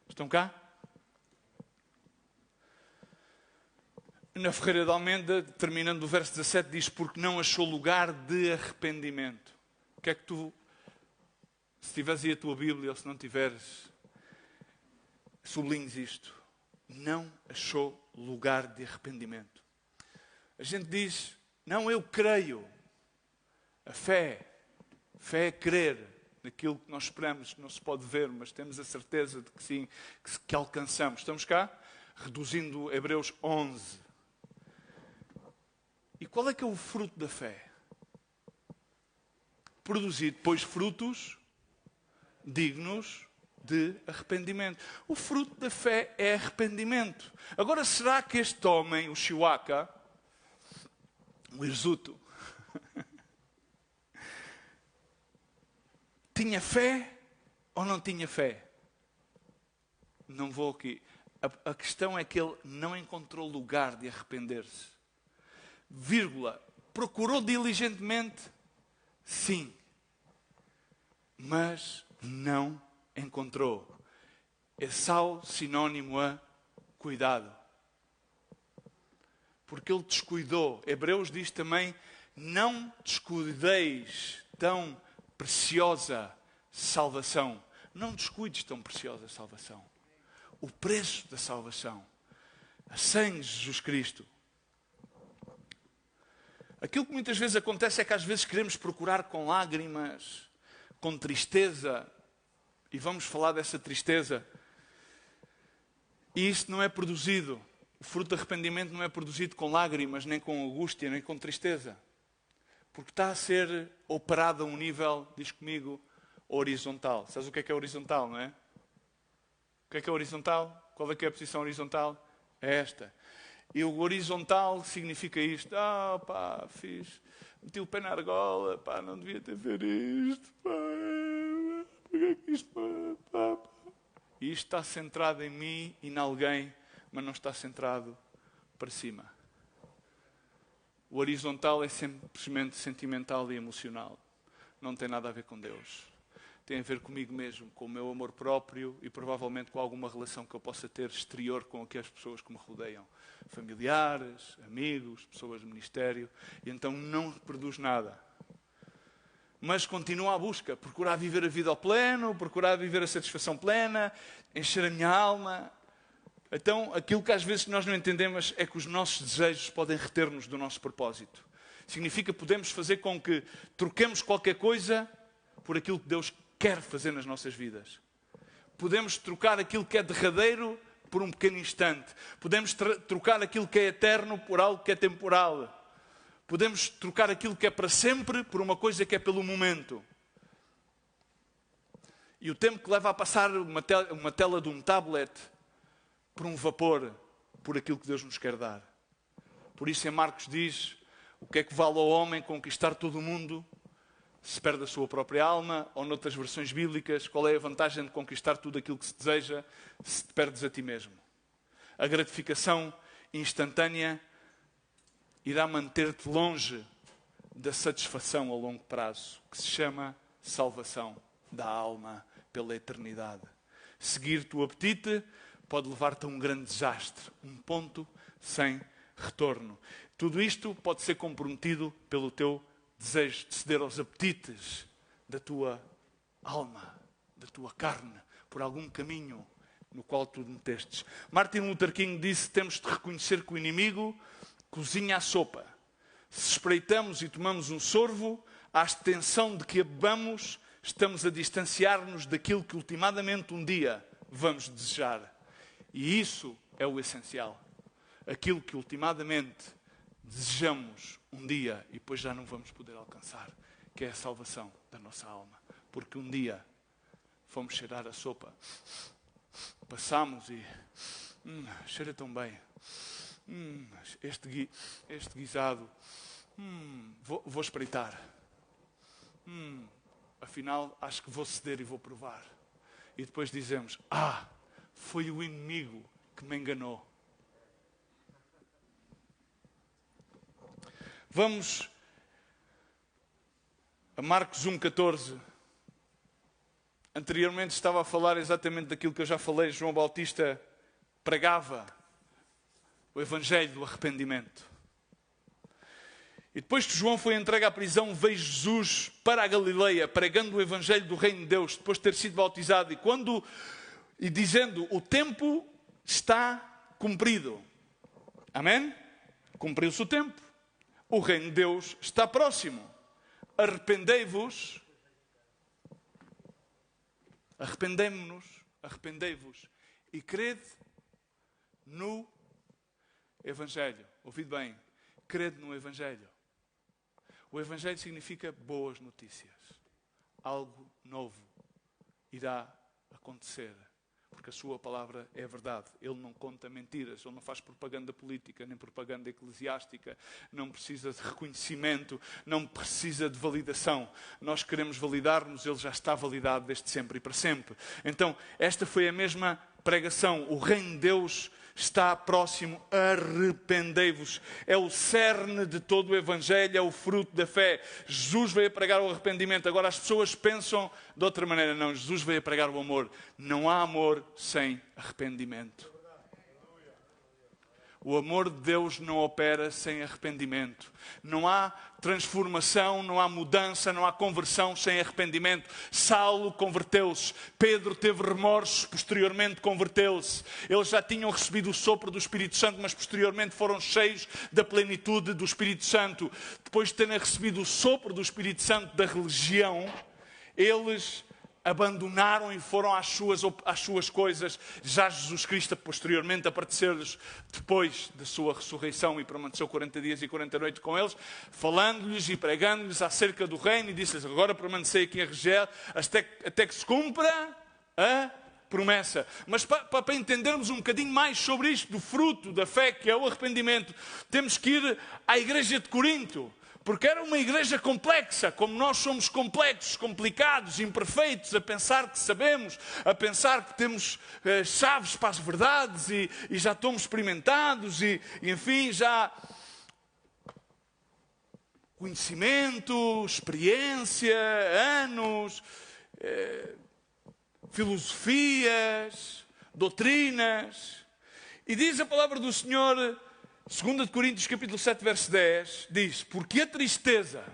Estão cá? Na Ferreira de Almenda, terminando o verso 17, diz, porque não achou lugar de arrependimento. O que é que tu, se tiveres aí a tua Bíblia, ou se não tiveres, sublinhes isto. Não achou lugar de arrependimento. A gente diz, não, eu creio. A fé é crer naquilo que nós esperamos, que não se pode ver, mas temos a certeza de que sim, que alcançamos. Estamos cá? Reduzindo Hebreus 11. E qual é que é o fruto da fé? Produzir depois frutos dignos de arrependimento. O fruto da fé é arrependimento. Agora, será que este homem, o Chewbacca, o hirsuto, tinha fé ou não tinha fé? Não vou aqui. A questão é que ele não encontrou lugar de arrepender-se. Procurou diligentemente, Sim. Mas não encontrou. Esau, sinónimo a cuidado. Porque ele descuidou. Hebreus diz também, não descuideis tão preciosa salvação. Não descuides tão preciosa salvação. O preço da salvação. A sangue de Jesus Cristo. Aquilo que muitas vezes acontece é que às vezes queremos procurar com lágrimas, com tristeza, e vamos falar dessa tristeza, e isso não é produzido, o fruto de arrependimento não é produzido com lágrimas, nem com angústia, nem com tristeza, porque está a ser operado a um nível, diz comigo, horizontal. Sabes o que é horizontal, não é? O que é horizontal? Qual é que é a posição horizontal? É esta. E o horizontal significa isto. Meti o pé na argola, não devia ter feito isto, porque é que isto, E isto está centrado em mim e em alguém, mas não está centrado para cima. O horizontal é simplesmente sentimental e emocional. Não tem nada a ver com Deus. Tem a ver comigo mesmo, com o meu amor próprio e provavelmente com alguma relação que eu possa ter exterior com aquelas pessoas que me rodeiam. Familiares, amigos, pessoas do ministério. E então não produz nada. Mas continua a busca, procurar viver a vida ao pleno, procurar viver a satisfação plena, encher a minha alma. Então, aquilo que às vezes nós não entendemos é que os nossos desejos podem reter-nos do nosso propósito. Significa que podemos fazer com que troquemos qualquer coisa por aquilo que Deus quer fazer nas nossas vidas. Podemos trocar aquilo que é derradeiro por um pequeno instante. Podemos trocar aquilo que é eterno por algo que é temporal. Podemos trocar aquilo que é para sempre por uma coisa que é pelo momento. E o tempo que leva a passar uma tela de um tablet por um vapor, por aquilo que Deus nos quer dar. Por isso em Marcos diz, o que é que vale ao homem conquistar todo o mundo se perde a sua própria alma? Ou noutras versões bíblicas, qual é a vantagem de conquistar tudo aquilo que se deseja se te perdes a ti mesmo? A gratificação instantânea irá manter-te longe da satisfação a longo prazo, que se chama salvação da alma pela eternidade. Seguir-te o apetite pode levar-te a um grande desastre, um ponto sem retorno. Tudo isto pode ser comprometido pelo teu desejo de ceder aos apetites da tua alma, da tua carne, por algum caminho no qual tu metestes. Martin Luther King disse, temos de reconhecer que o inimigo cozinha a sopa. Se espreitamos e tomamos um sorvo, à extensão de que a bebamos, estamos a distanciar-nos daquilo que ultimadamente um dia vamos desejar. E isso é o essencial. Aquilo que ultimadamente desejamos um dia e depois já não vamos poder alcançar, que é a salvação da nossa alma. Porque um dia fomos cheirar a sopa, passamos e cheira tão bem. Este guisado, vou espreitar. Afinal, acho que vou ceder e vou provar. E depois dizemos, foi o inimigo que me enganou. Vamos a Marcos 1,14. Anteriormente estava a falar exatamente daquilo que eu já falei. João Bautista pregava o Evangelho do arrependimento. E depois que João foi entregue à prisão, veio Jesus para a Galileia, pregando o Evangelho do Reino de Deus, depois de ter sido bautizado. E dizendo, o tempo está cumprido. Amém? Cumpriu-se o tempo. O Reino de Deus está próximo. Arrependei-vos. Arrependei-vos e crede no Evangelho. Ouvido bem, crede no Evangelho. O Evangelho significa boas notícias. Algo novo irá acontecer. Porque a sua palavra é verdade. Ele não conta mentiras. Ele não faz propaganda política, nem propaganda eclesiástica. Não precisa de reconhecimento. Não precisa de validação. Nós queremos validar-nos. Ele já está validado desde sempre e para sempre. Então, esta foi a mesma pregação. O reino de Deus está próximo. Arrependei-vos. É o cerne de todo o Evangelho, é o fruto da fé. Jesus veio a pregar o arrependimento. Agora as pessoas pensam de outra maneira. Não, Jesus veio a pregar o amor. Não há amor sem arrependimento. O amor de Deus não opera sem arrependimento. Não há transformação, não há mudança, não há conversão sem arrependimento. Saulo converteu-se. Pedro teve remorsos, posteriormente converteu-se. Eles já tinham recebido o sopro do Espírito Santo, mas posteriormente foram cheios da plenitude do Espírito Santo. Depois de terem recebido o sopro do Espírito Santo da religião, eles abandonaram e foram às suas coisas. Já Jesus Cristo, posteriormente, apareceu-lhes depois da sua ressurreição e permaneceu 40 dias e 40 noites com eles, falando-lhes e pregando-lhes acerca do reino, e disse-lhes: agora permanecei aqui em Argel até que se cumpra a promessa. Mas para entendermos um bocadinho mais sobre isto, do fruto da fé, que é o arrependimento, temos que ir à igreja de Corinto. Porque era uma igreja complexa, como nós somos complexos, complicados, imperfeitos, a pensar que sabemos, a pensar que temos chaves para as verdades e já estamos experimentados e enfim, já conhecimento, experiência, anos, filosofias, doutrinas. E diz a palavra do Senhor, 2 Coríntios capítulo 7, verso 10, diz: porque a tristeza,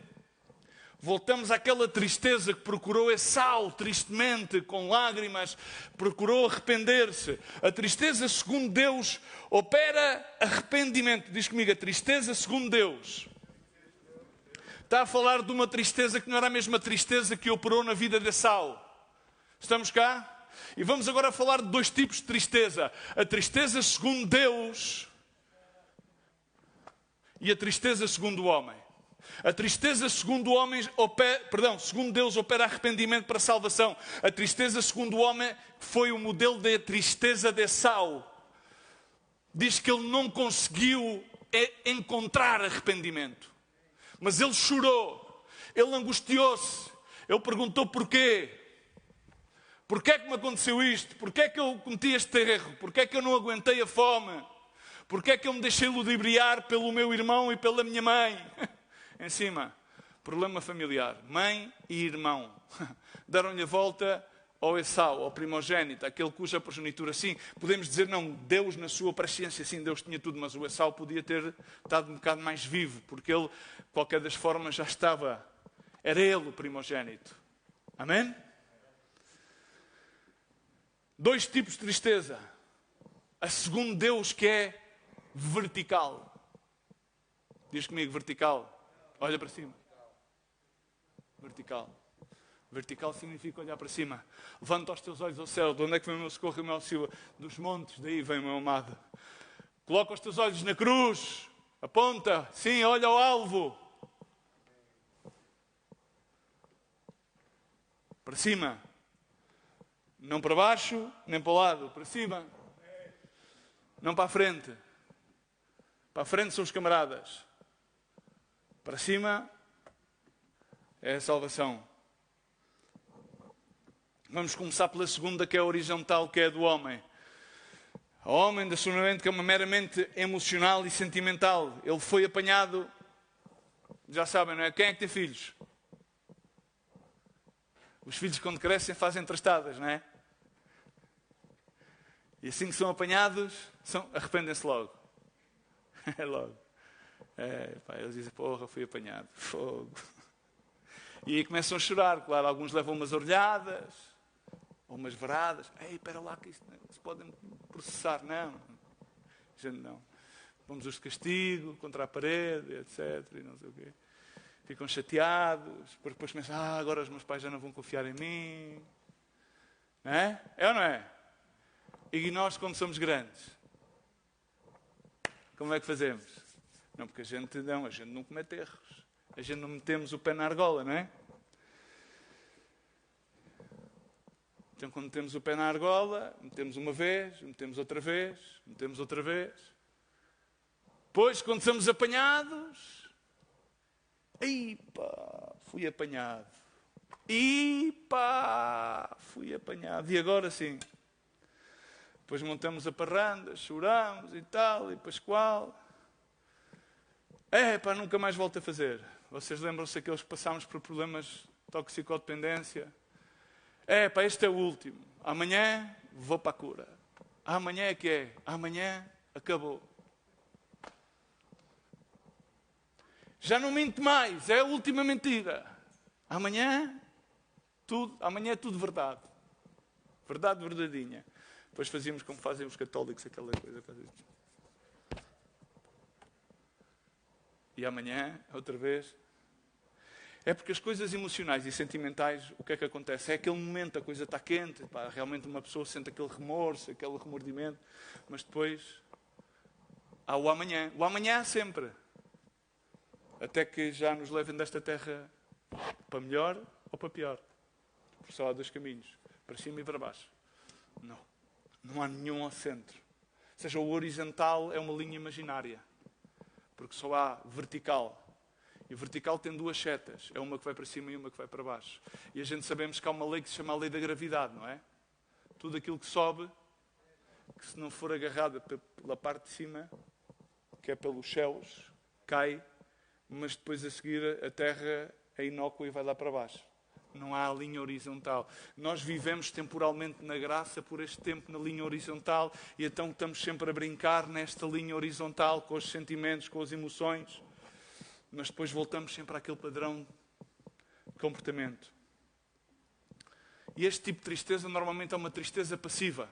voltamos àquela tristeza que procurou Esaú, tristemente, com lágrimas, procurou arrepender-se. A tristeza, segundo Deus, opera arrependimento. Diz comigo, a tristeza, segundo Deus, está a falar de uma tristeza que não era a mesma tristeza que operou na vida de Esaú. Estamos cá? E vamos agora falar de dois tipos de tristeza. A tristeza segundo Deus e a tristeza segundo o homem. A tristeza segundo o homem segundo Deus opera arrependimento para a salvação. A tristeza segundo o homem foi o modelo da tristeza de Esaú. Diz que ele não conseguiu encontrar arrependimento. Mas ele chorou, ele angustiou-se, ele perguntou porquê. Porquê é que me aconteceu isto? Porquê é que eu cometi este erro? Porquê é que eu não aguentei a fome? Porquê é que eu me deixei ludibriar pelo meu irmão e pela minha mãe? Em cima, problema familiar. Mãe e irmão deram-lhe a volta ao Esaú, ao primogênito, aquele cuja progenitura, sim, podemos dizer, não, Deus na sua presciência, sim, Deus tinha tudo, mas o Esaú podia ter estado um bocado mais vivo, porque ele, de qualquer das formas, já estava, era ele o primogênito. Amém? Dois tipos de tristeza. A segundo Deus, que é vertical. Diz comigo, vertical. Olha para cima. Vertical. Vertical significa olhar para cima. Levanta os teus olhos ao céu. De onde é que vem o meu socorro e o meu auxílio? Dos montes, daí vem o meu amado. Coloca os teus olhos na cruz. Aponta. Sim, olha ao alvo. Para cima. Não para baixo, nem para o lado. Para cima. Não para a frente. Para a frente são os camaradas. Para cima é a salvação. Vamos começar pela segunda, que é a horizontal, que é a do homem. O homem, da sua mente, que é uma meramente emocional e sentimental. Ele foi apanhado, já sabem, não é? Quem é que tem filhos? Os filhos, quando crescem, fazem trastadas, não é? E assim que são apanhados, arrependem-se logo. É logo. Eles dizem, porra, fui apanhado. Fogo. E aí começam a chorar, claro. Alguns levam umas orelhadas, ou umas varadas. Ei, espera lá, que isto não se podem processar. Não. Gente, não. Vamos os de castigo, contra a parede, etc. E não sei o quê. Ficam chateados. Depois começam, agora os meus pais já não vão confiar em mim. Não é? É ou não é? E nós, quando somos grandes, como é que fazemos? Não, porque a gente não comete erros. A gente não metemos o pé na argola, não é? Então, quando metemos o pé na argola, metemos uma vez, metemos outra vez, metemos outra vez. Depois, quando somos apanhados, fui apanhado. Fui apanhado. E agora sim. Depois montamos a parranda, choramos e tal, e Pascoal. Pá, nunca mais volto a fazer. Vocês lembram-se daqueles que passámos por problemas de toxicodependência? Pá, este é o último. Amanhã vou para a cura. Amanhã é que é. Amanhã acabou. Já não minto mais. É a última mentira. Amanhã é tudo verdade. Verdade verdadeinha. Depois fazíamos como fazem os católicos, aquela coisa. E amanhã, outra vez. É porque as coisas emocionais e sentimentais, o que é que acontece? É aquele momento, a coisa está quente, pá, realmente uma pessoa sente aquele remorso, aquele remordimento, mas depois há o amanhã. O amanhã há sempre. Até que já nos levem desta terra para melhor ou para pior. Porque só há dois caminhos, para cima e para baixo. Não há nenhum ao centro. Ou seja, o horizontal é uma linha imaginária. Porque só há vertical. E o vertical tem duas setas. É uma que vai para cima e uma que vai para baixo. E a gente sabemos que há uma lei que se chama a lei da gravidade, não é? Tudo aquilo que sobe, que se não for agarrado pela parte de cima, que é pelos céus, cai, mas depois a seguir a terra é inócua e vai lá para baixo. Não há a linha horizontal. Nós vivemos temporalmente na graça por este tempo na linha horizontal e então estamos sempre a brincar nesta linha horizontal com os sentimentos, com as emoções, mas depois voltamos sempre àquele padrão de comportamento. E este tipo de tristeza normalmente é uma tristeza passiva.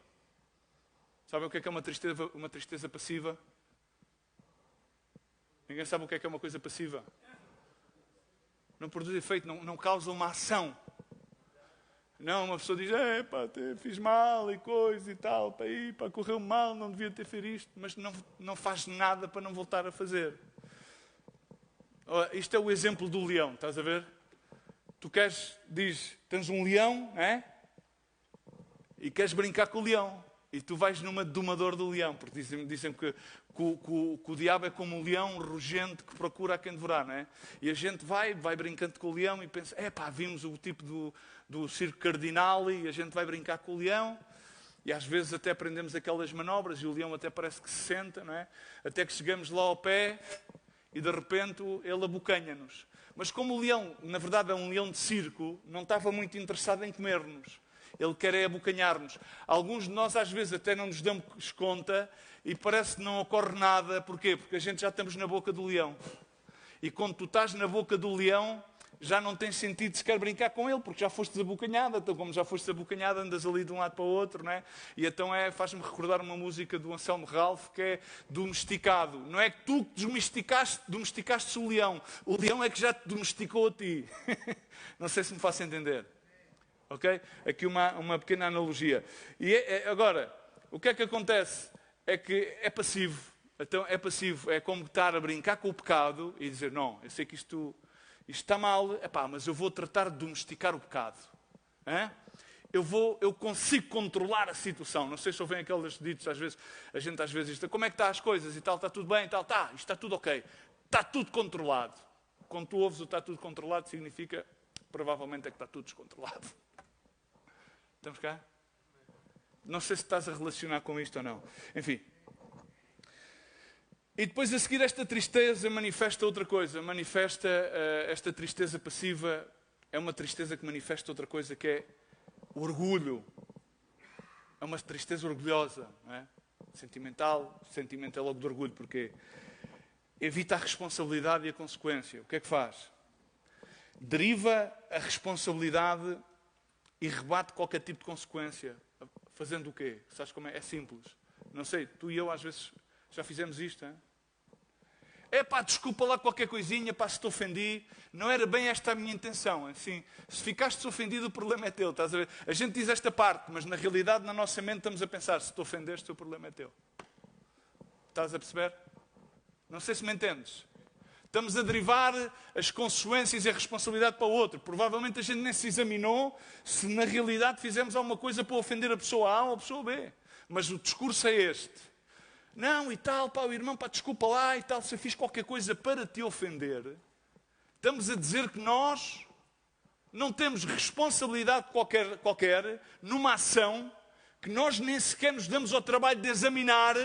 Sabem o que é uma tristeza passiva? Ninguém sabe o que é uma coisa passiva? Não produz efeito, não causa uma ação. Não, uma pessoa diz, pá, fiz mal e coisa e tal, pá, correu mal, não devia ter feito isto, mas não faz nada para não voltar a fazer. Isto é o exemplo do leão, estás a ver? Tu tens um leão, não é? E queres brincar com o leão. E tu vais numa domador do leão, porque dizem que o diabo é como um leão rugente que procura a quem devorar, não é? E a gente vai brincando com o leão e pensa, vimos o tipo do circo cardinal e a gente vai brincar com o leão. E às vezes até aprendemos aquelas manobras e o leão até parece que se senta, não é? Até que chegamos lá ao pé e de repente ele abocanha-nos. Mas como o leão, na verdade é um leão de circo, não estava muito interessado em comer-nos. Ele quer abocanhar-nos. Alguns de nós às vezes até não nos damos conta e parece que não ocorre nada. Porquê? Porque a gente já estamos na boca do leão. E quando tu estás na boca do leão, já não tem sentido sequer brincar com ele, porque já foste abocanhada. Então, como já foste abocanhada, andas ali de um lado para o outro, não é? E então faz-me recordar uma música do Anselmo Ralph, que é domesticado. Não é que tu domesticaste o leão é que já te domesticou a ti. Não sei se me faço entender. Ok? Aqui uma pequena analogia. E agora, o que é que acontece? É que é passivo. Então é passivo. É como estar a brincar com o pecado e dizer, não, eu sei que isto está mal, mas eu vou tratar de domesticar o pecado. Eu consigo controlar a situação. Não sei se ouvem aqueles ditos, às vezes, a gente às vezes diz, como é que está as coisas e tal, está tudo bem e tal, isto está tudo ok. Está tudo controlado. Quando tu ouves o está tudo controlado, significa, provavelmente é que está tudo descontrolado. Estamos cá? Não sei se estás a relacionar com isto ou não. Enfim. E depois a seguir esta tristeza manifesta outra coisa. Esta tristeza passiva é uma tristeza que manifesta outra coisa, que é o orgulho. É uma tristeza orgulhosa. Não é? Sentimental é logo de orgulho. Porque evita a responsabilidade e a consequência. O que é que faz? Deriva a responsabilidade e rebate qualquer tipo de consequência. Fazendo o quê? Sabes como é? É simples. Não sei, tu e eu às vezes já fizemos isto, hein? Desculpa lá qualquer coisinha, se te ofendi. Não era bem esta a minha intenção. Assim, se ficaste ofendido, o problema é teu. Estás a ver? A gente diz esta parte, mas na realidade, na nossa mente, estamos a pensar, se te ofendeste, o problema é teu. Estás a perceber? Não sei se me entendes. Estamos a derivar as consequências e a responsabilidade para o outro. Provavelmente a gente nem se examinou se na realidade fizemos alguma coisa para ofender a pessoa A ou a pessoa B. Mas o discurso é este. Não, e tal, o irmão, desculpa lá e tal, se eu fiz qualquer coisa para te ofender. Estamos a dizer que nós não temos responsabilidade qualquer numa ação que nós nem sequer nos damos ao trabalho de examinar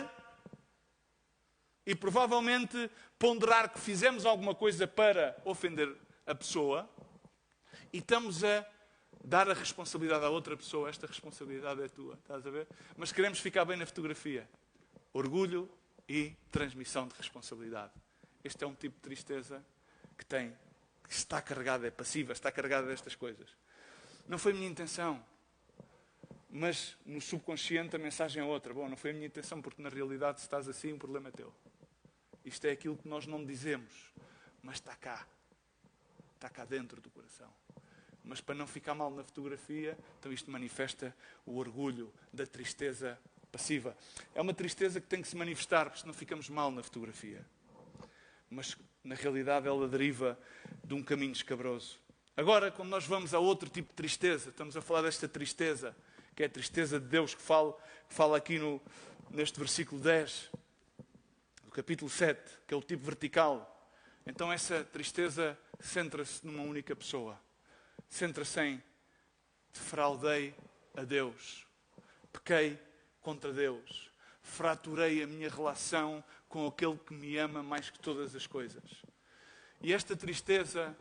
e provavelmente ponderar que fizemos alguma coisa para ofender a pessoa e estamos a dar a responsabilidade à outra pessoa. Esta responsabilidade é tua, estás a ver? Mas queremos ficar bem na fotografia. Orgulho e transmissão de responsabilidade. Este é um tipo de tristeza que está carregada, é passiva, está carregada destas coisas. Não foi a minha intenção. Mas no subconsciente a mensagem é outra. Bom, não foi a minha intenção, porque na realidade se estás assim, o problema é teu. Isto é aquilo que nós não dizemos, mas está cá. Está cá dentro do coração. Mas para não ficar mal na fotografia, então isto manifesta o orgulho da tristeza passiva. É uma tristeza que tem que se manifestar, porque senão ficamos mal na fotografia. Mas na realidade ela deriva de um caminho escabroso. Agora, quando nós vamos a outro tipo de tristeza, estamos a falar desta tristeza, que é a tristeza de Deus, que fala aqui neste versículo 10, do capítulo 7, que é o tipo vertical. Então essa tristeza centra-se numa única pessoa. Centra-se em: defraudei a Deus, pequei contra Deus, fraturei a minha relação com aquele que me ama mais que todas as coisas. E esta tristeza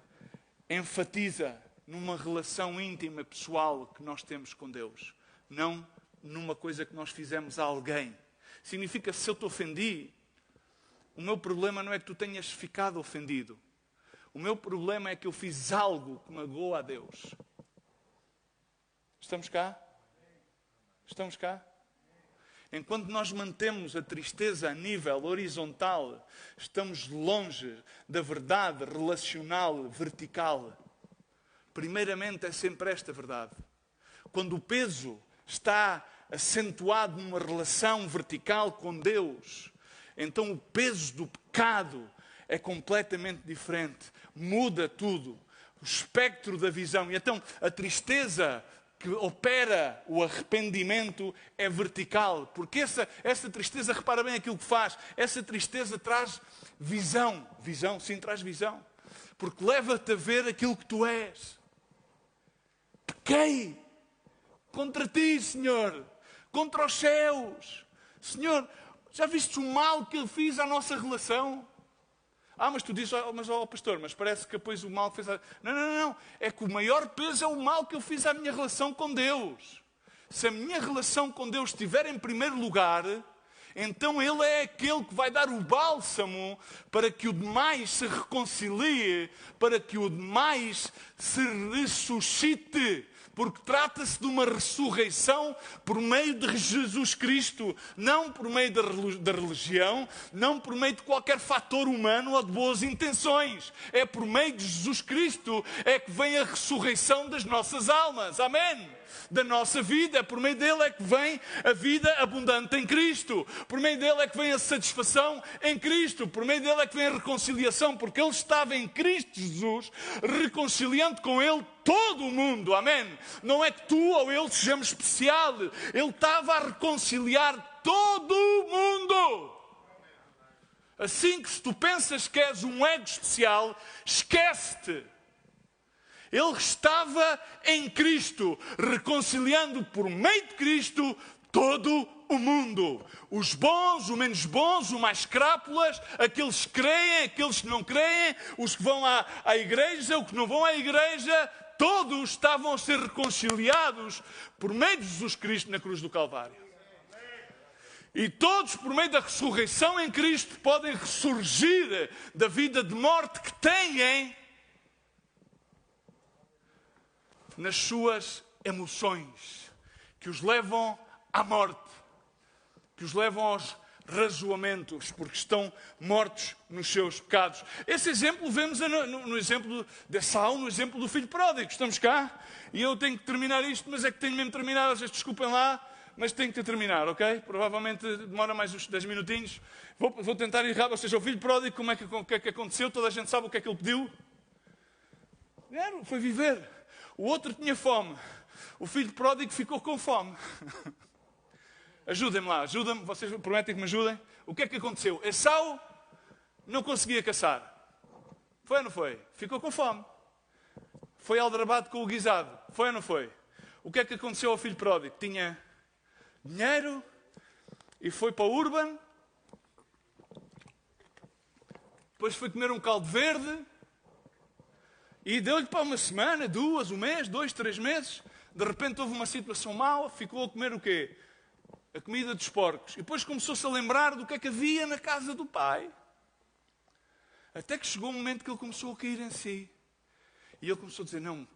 enfatiza numa relação íntima, pessoal que nós temos com Deus. Não numa coisa que nós fizemos a alguém. Significa, se eu te ofendi, o meu problema não é que tu tenhas ficado ofendido. O meu problema é que eu fiz algo que magoou a Deus. Estamos cá? Estamos cá? Enquanto nós mantemos a tristeza a nível horizontal, estamos longe da verdade relacional vertical. Primeiramente é sempre esta verdade. Quando o peso está acentuado numa relação vertical com Deus, então o peso do pecado é completamente diferente. Muda tudo. O espectro da visão. E então a tristeza que opera o arrependimento é vertical. Porque essa tristeza, repara bem aquilo que faz. Essa tristeza traz visão. Visão, sim, traz visão. Porque leva-te a ver aquilo que tu és. Pequei contra ti, Senhor. Contra os céus. Senhor, já viste o mal que eu fiz à nossa relação? Mas tu dizes, pastor, mas parece que depois o mal que fez... Não. É que o maior peso é o mal que eu fiz à minha relação com Deus. Se a minha relação com Deus estiver em primeiro lugar, então Ele é aquele que vai dar o bálsamo para que o demais se reconcilie, para que o demais se ressuscite. Porque trata-se de uma ressurreição por meio de Jesus Cristo, não por meio da religião, não por meio de qualquer fator humano ou de boas intenções. É por meio de Jesus Cristo é que vem a ressurreição das nossas almas. Amém? Da nossa vida. Por meio dele é que vem a vida abundante em Cristo. Por meio dele é que vem a satisfação em Cristo. Por meio dele é que vem a reconciliação, porque ele estava em Cristo Jesus, reconciliando com ele todo o mundo. Amém? Não é que tu ou ele sejamos especial. Ele estava a reconciliar todo o mundo. Assim que se tu pensas que és um ego especial, esquece-te. Ele estava em Cristo, reconciliando por meio de Cristo todo o mundo. Os bons, os menos bons, os mais crápulas, aqueles que creem, aqueles que não creem, os que vão à igreja, os que não vão à igreja, todos estavam a ser reconciliados por meio de Jesus Cristo na cruz do Calvário. E todos, por meio da ressurreição em Cristo, podem ressurgir da vida de morte que têm nas suas emoções, que os levam à morte, que os levam aos razoamentos, porque estão mortos nos seus pecados. Esse exemplo vemos no exemplo de Esaú, no exemplo do filho pródigo. Estamos cá, e eu tenho que terminar isto, mas é que tenho mesmo terminado, às vezes desculpem lá, mas tenho que terminar, ok? Provavelmente demora mais uns 10 minutinhos. Vou tentar ir rápido. Ou seja, o filho pródigo, o que é que aconteceu? Toda a gente sabe o que é que ele pediu? Foi viver. O outro tinha fome. O filho pródigo ficou com fome. Ajudem-me lá, ajudem-me. Vocês prometem que me ajudem? O que é que aconteceu? Esaú não conseguia caçar. Foi ou não foi? Ficou com fome. Foi aldrabado com o guisado. Foi ou não foi? O que é que aconteceu ao filho pródigo? Tinha dinheiro e foi para o Urban. Depois foi comer um caldo verde e deu-lhe para uma semana, 2, um mês, 2, 3 meses. De repente houve uma situação mau, ficou a comer o quê? A comida dos porcos. E depois começou-se a lembrar do que é que havia na casa do pai. Até que chegou um momento que ele começou a cair em si. E ele começou a dizer, não,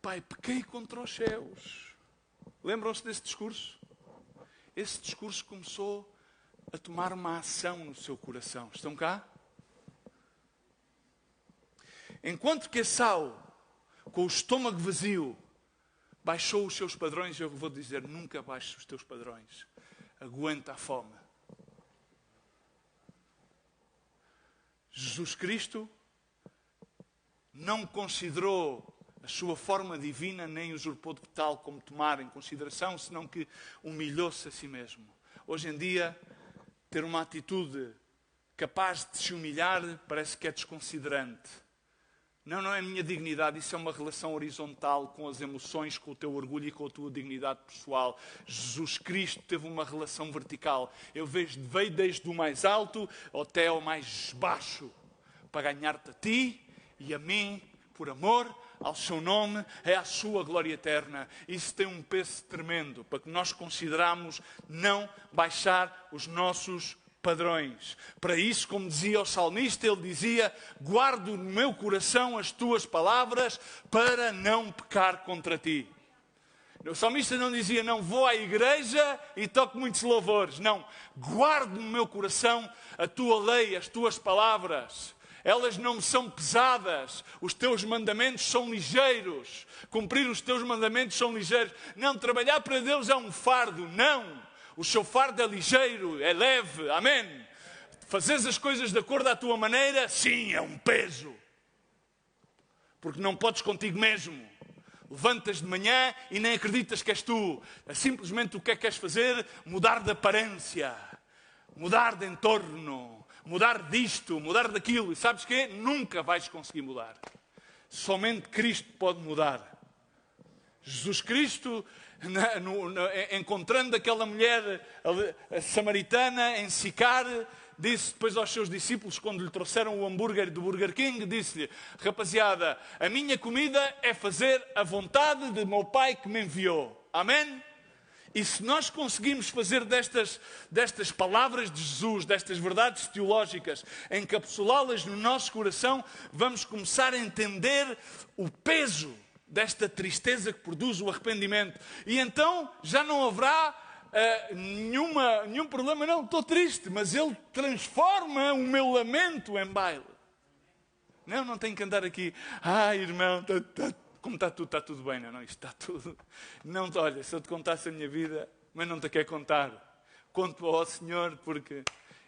pai, pequei contra os céus. Lembram-se desse discurso? Esse discurso começou a tomar uma ação no seu coração. Estão cá? Enquanto que Esaú, com o estômago vazio, baixou os seus padrões, eu vou dizer, nunca baixes os teus padrões. Aguenta a fome. Jesus Cristo não considerou a sua forma divina, nem usurpou de tal como tomar em consideração, senão que humilhou-se a si mesmo. Hoje em dia, ter uma atitude capaz de se humilhar parece que é desconsiderante. Não é a minha dignidade, isso é uma relação horizontal com as emoções, com o teu orgulho e com a tua dignidade pessoal. Jesus Cristo teve uma relação vertical. Veio desde o mais alto até ao mais baixo, para ganhar-te a ti e a mim, por amor ao seu nome, é a sua glória eterna. Isso tem um peso tremendo, para que nós consideramos não baixar os nossos padrões. Para isso, como dizia o salmista, ele dizia, guardo no meu coração as tuas palavras para não pecar contra ti. O salmista não dizia, não vou à igreja e toco muitos louvores. Não, guardo no meu coração a tua lei, as tuas palavras. Elas não são pesadas, os teus mandamentos são ligeiros. Cumprir os teus mandamentos são ligeiros. Não, trabalhar para Deus é um fardo, não. O seu fardo é ligeiro, é leve, amém. Fazeres as coisas de acordo à tua maneira, sim, é um peso. Porque não podes contigo mesmo. Levantas de manhã e nem acreditas que és tu. É simplesmente o que é que queres fazer? Mudar de aparência, mudar de entorno, mudar disto, mudar daquilo. E sabes quê? Nunca vais conseguir mudar. Somente Cristo pode mudar. Jesus Cristo, encontrando aquela mulher samaritana em Sicar, disse depois aos seus discípulos, quando lhe trouxeram o hambúrguer do Burger King, disse-lhe, rapaziada, a minha comida é fazer a vontade de meu Pai que me enviou. Amém? E se nós conseguimos fazer destas palavras de Jesus, destas verdades teológicas, encapsulá-las no nosso coração, vamos começar a entender o peso desta tristeza que produz o arrependimento. E então já não haverá nenhum problema. Não, estou triste, mas Ele transforma o meu lamento em baile. Não tenho que andar aqui. Irmão, como está tudo bem. Não, isto está tudo. Não, olha, se eu te contasse a minha vida, mas não te quero contar. Conto ao Senhor, porque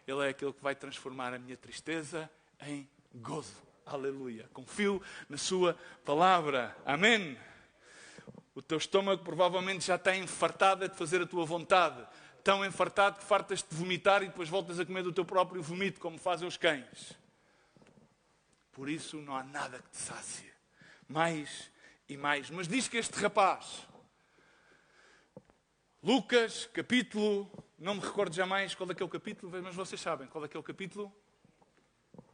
Ele é aquele que vai transformar a minha tristeza em gozo. Aleluia. Confio na sua palavra. Amém. O teu estômago provavelmente já está enfartado de fazer a tua vontade. Tão enfartado que fartas-te de vomitar e depois voltas a comer do teu próprio vomito, como fazem os cães. Por isso não há nada que te sacie. Mais e mais. Mas diz que este rapaz, Lucas, capítulo, não me recordo jamais qual é que é o capítulo, mas vocês sabem qual é que é o capítulo?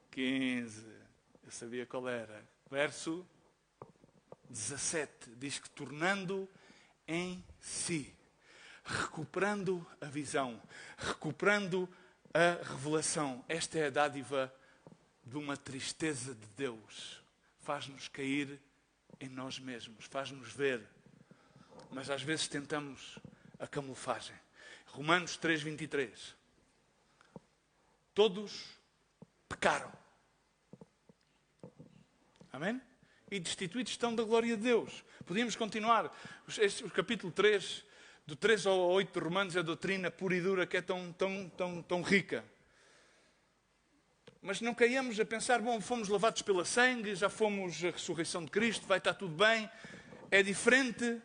15. Eu sabia qual era. Verso 17. Diz que tornando em si, recuperando a visão, recuperando a revelação. Esta é a dádiva de uma tristeza de Deus. Faz-nos cair em nós mesmos, faz-nos ver. Mas às vezes tentamos a camuflagem. Romanos 3:23. Todos pecaram. Amém? E destituídos estão da glória de Deus. Podíamos continuar. O capítulo 3, do 3 ao 8 de Romanos, é a doutrina pura e dura que é tão rica. Mas não caiamos a pensar, fomos lavados pela sangue, já fomos a ressurreição de Cristo, vai estar tudo bem. É diferente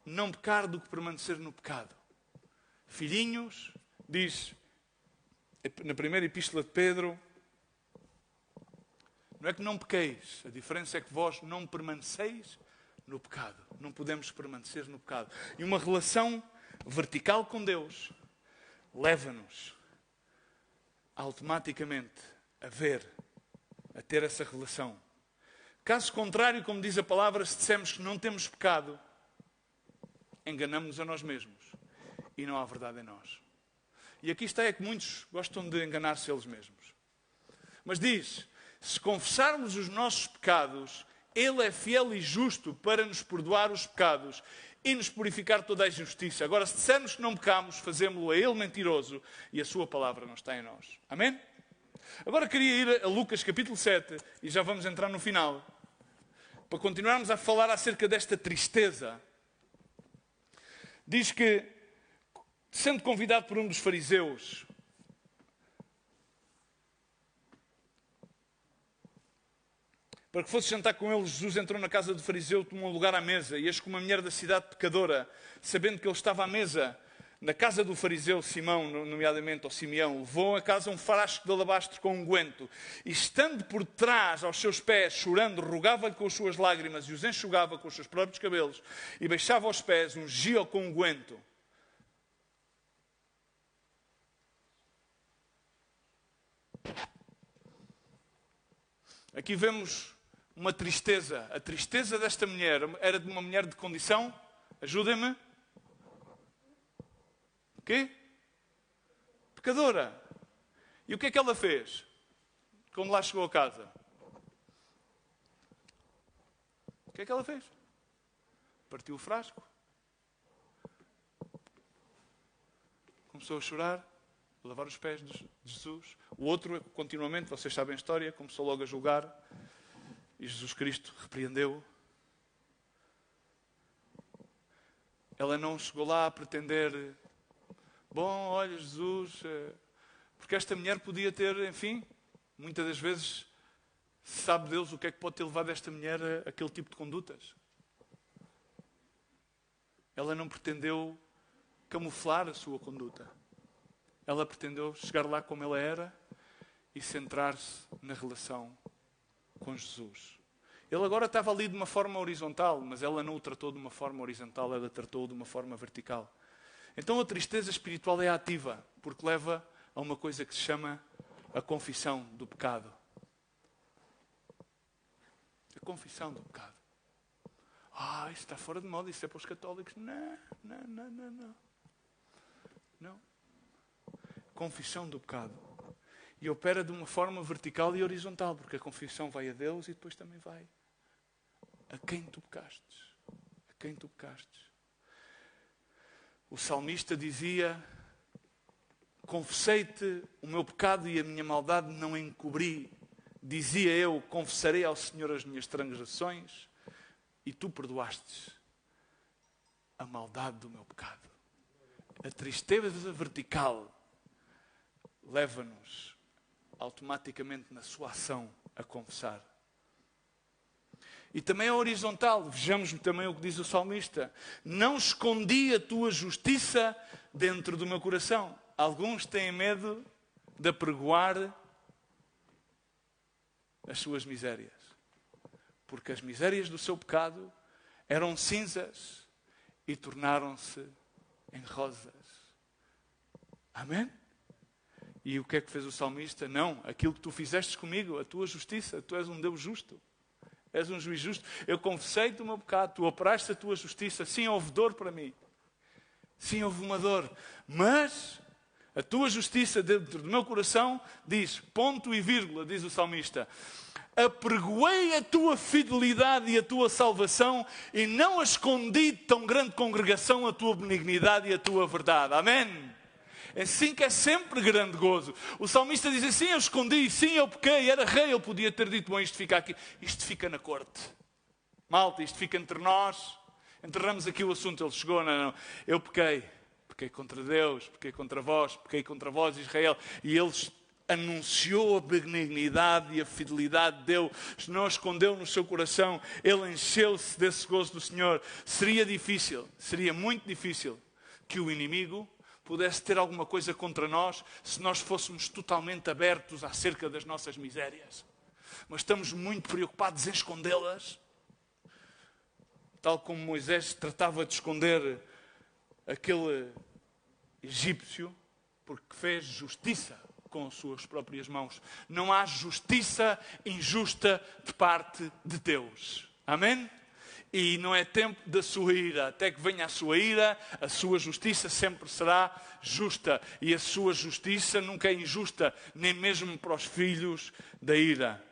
não pecar do que permanecer no pecado. Filhinhos, diz na primeira epístola de Pedro, não é que não pequeis, a diferença é que vós não permaneceis no pecado. Não podemos permanecer no pecado. E uma relação vertical com Deus leva-nos automaticamente a ver, a ter essa relação. Caso contrário, como diz a palavra, se dissermos que não temos pecado, enganamos-nos a nós mesmos e não há verdade em nós. E aqui está é que muitos gostam de enganar-se eles mesmos. Mas diz, se confessarmos os nossos pecados, Ele é fiel e justo para nos perdoar os pecados e nos purificar toda a injustiça. Agora, se dissermos que não pecamos, fazemos-lo a Ele mentiroso e a sua palavra não está em nós. Amém? Agora queria ir a Lucas capítulo 7 e já vamos entrar no final, para continuarmos a falar acerca desta tristeza. Diz que, sendo convidado por um dos fariseus, para que fosse jantar com eles, Jesus entrou na casa do fariseu, tomou lugar à mesa, e eis que uma mulher da cidade pecadora, sabendo que ele estava à mesa na casa do fariseu Simão, nomeadamente, ou Simeão, levou a casa um frasco de alabastro com unguento, e estando por trás aos seus pés, chorando, rogava-lhe com as suas lágrimas, e os enxugava com os seus próprios cabelos, e baixava aos pés, ungia-o com unguento. Aqui vemos uma tristeza. A tristeza desta mulher era de uma mulher de condição, ajudem-me, o quê? Pecadora. E o que é que ela fez quando lá chegou a casa? O que é que ela fez? Partiu o frasco. Começou a chorar, a lavar os pés de Jesus. O outro, continuamente, vocês sabem a história, começou logo a julgar. E Jesus Cristo repreendeu-o. Ela não chegou lá a pretender, bom, olha Jesus, porque esta mulher podia ter, enfim, muitas das vezes, sabe Deus o que é que pode ter levado esta mulher a aquele tipo de condutas. Ela não pretendeu camuflar a sua conduta. Ela pretendeu chegar lá como ela era e centrar-se na relação com Jesus. Ele agora estava ali de uma forma horizontal, mas ela não o tratou de uma forma horizontal, ela tratou de uma forma vertical. Então a tristeza espiritual é ativa, porque leva a uma coisa que se chama a confissão do pecado. A confissão do pecado. Isso está fora de moda, isso é para os católicos. Não. Confissão do pecado. E opera de uma forma vertical e horizontal, porque a confissão vai a Deus e depois também vai a quem tu pecastes. A quem tu pecastes. O salmista dizia, confessei-te o meu pecado e a minha maldade não encobri. Dizia eu, confessarei ao Senhor as minhas transgressões e tu perdoastes a maldade do meu pecado. A tristeza vertical leva-nos automaticamente na sua ação a confessar. E também a horizontal, vejamos também o que diz o salmista. Não escondi a tua justiça dentro do meu coração. Alguns têm medo de apregoar as suas misérias. Porque as misérias do seu pecado eram cinzas e tornaram-se em rosas. Amém? E o que é que fez o salmista? Não, aquilo que tu fizeste comigo, a tua justiça, tu és um Deus justo. És um juiz justo. Eu confessei-te o meu pecado, tu operaste a tua justiça. Sim, houve dor para mim. Sim, houve uma dor. Mas a tua justiça dentro do meu coração diz, ponto e vírgula, diz o salmista, apregoei a tua fidelidade e a tua salvação e não escondi de tão grande congregação a tua benignidade e a tua verdade. Amém? É assim que é sempre grande gozo. O salmista diz assim, eu escondi, sim, eu pequei, era rei, ele podia ter dito, bom, isto fica aqui. Isto fica na corte. Malta, isto fica entre nós. Enterramos aqui o assunto, ele chegou, não. Eu pequei. Pequei contra Deus, pequei contra vós, Israel. E ele anunciou a benignidade e a fidelidade de Deus. Não a escondeu no seu coração. Ele encheu-se desse gozo do Senhor. Seria muito difícil que o inimigo pudesse ter alguma coisa contra nós se nós fôssemos totalmente abertos acerca das nossas misérias. Mas estamos muito preocupados em escondê-las. Tal como Moisés tratava de esconder aquele egípcio porque fez justiça com as suas próprias mãos. Não há justiça injusta de parte de Deus. Amém? E não é tempo da sua ira. Até que venha a sua ira, a sua justiça sempre será justa. E a sua justiça nunca é injusta, nem mesmo para os filhos da ira.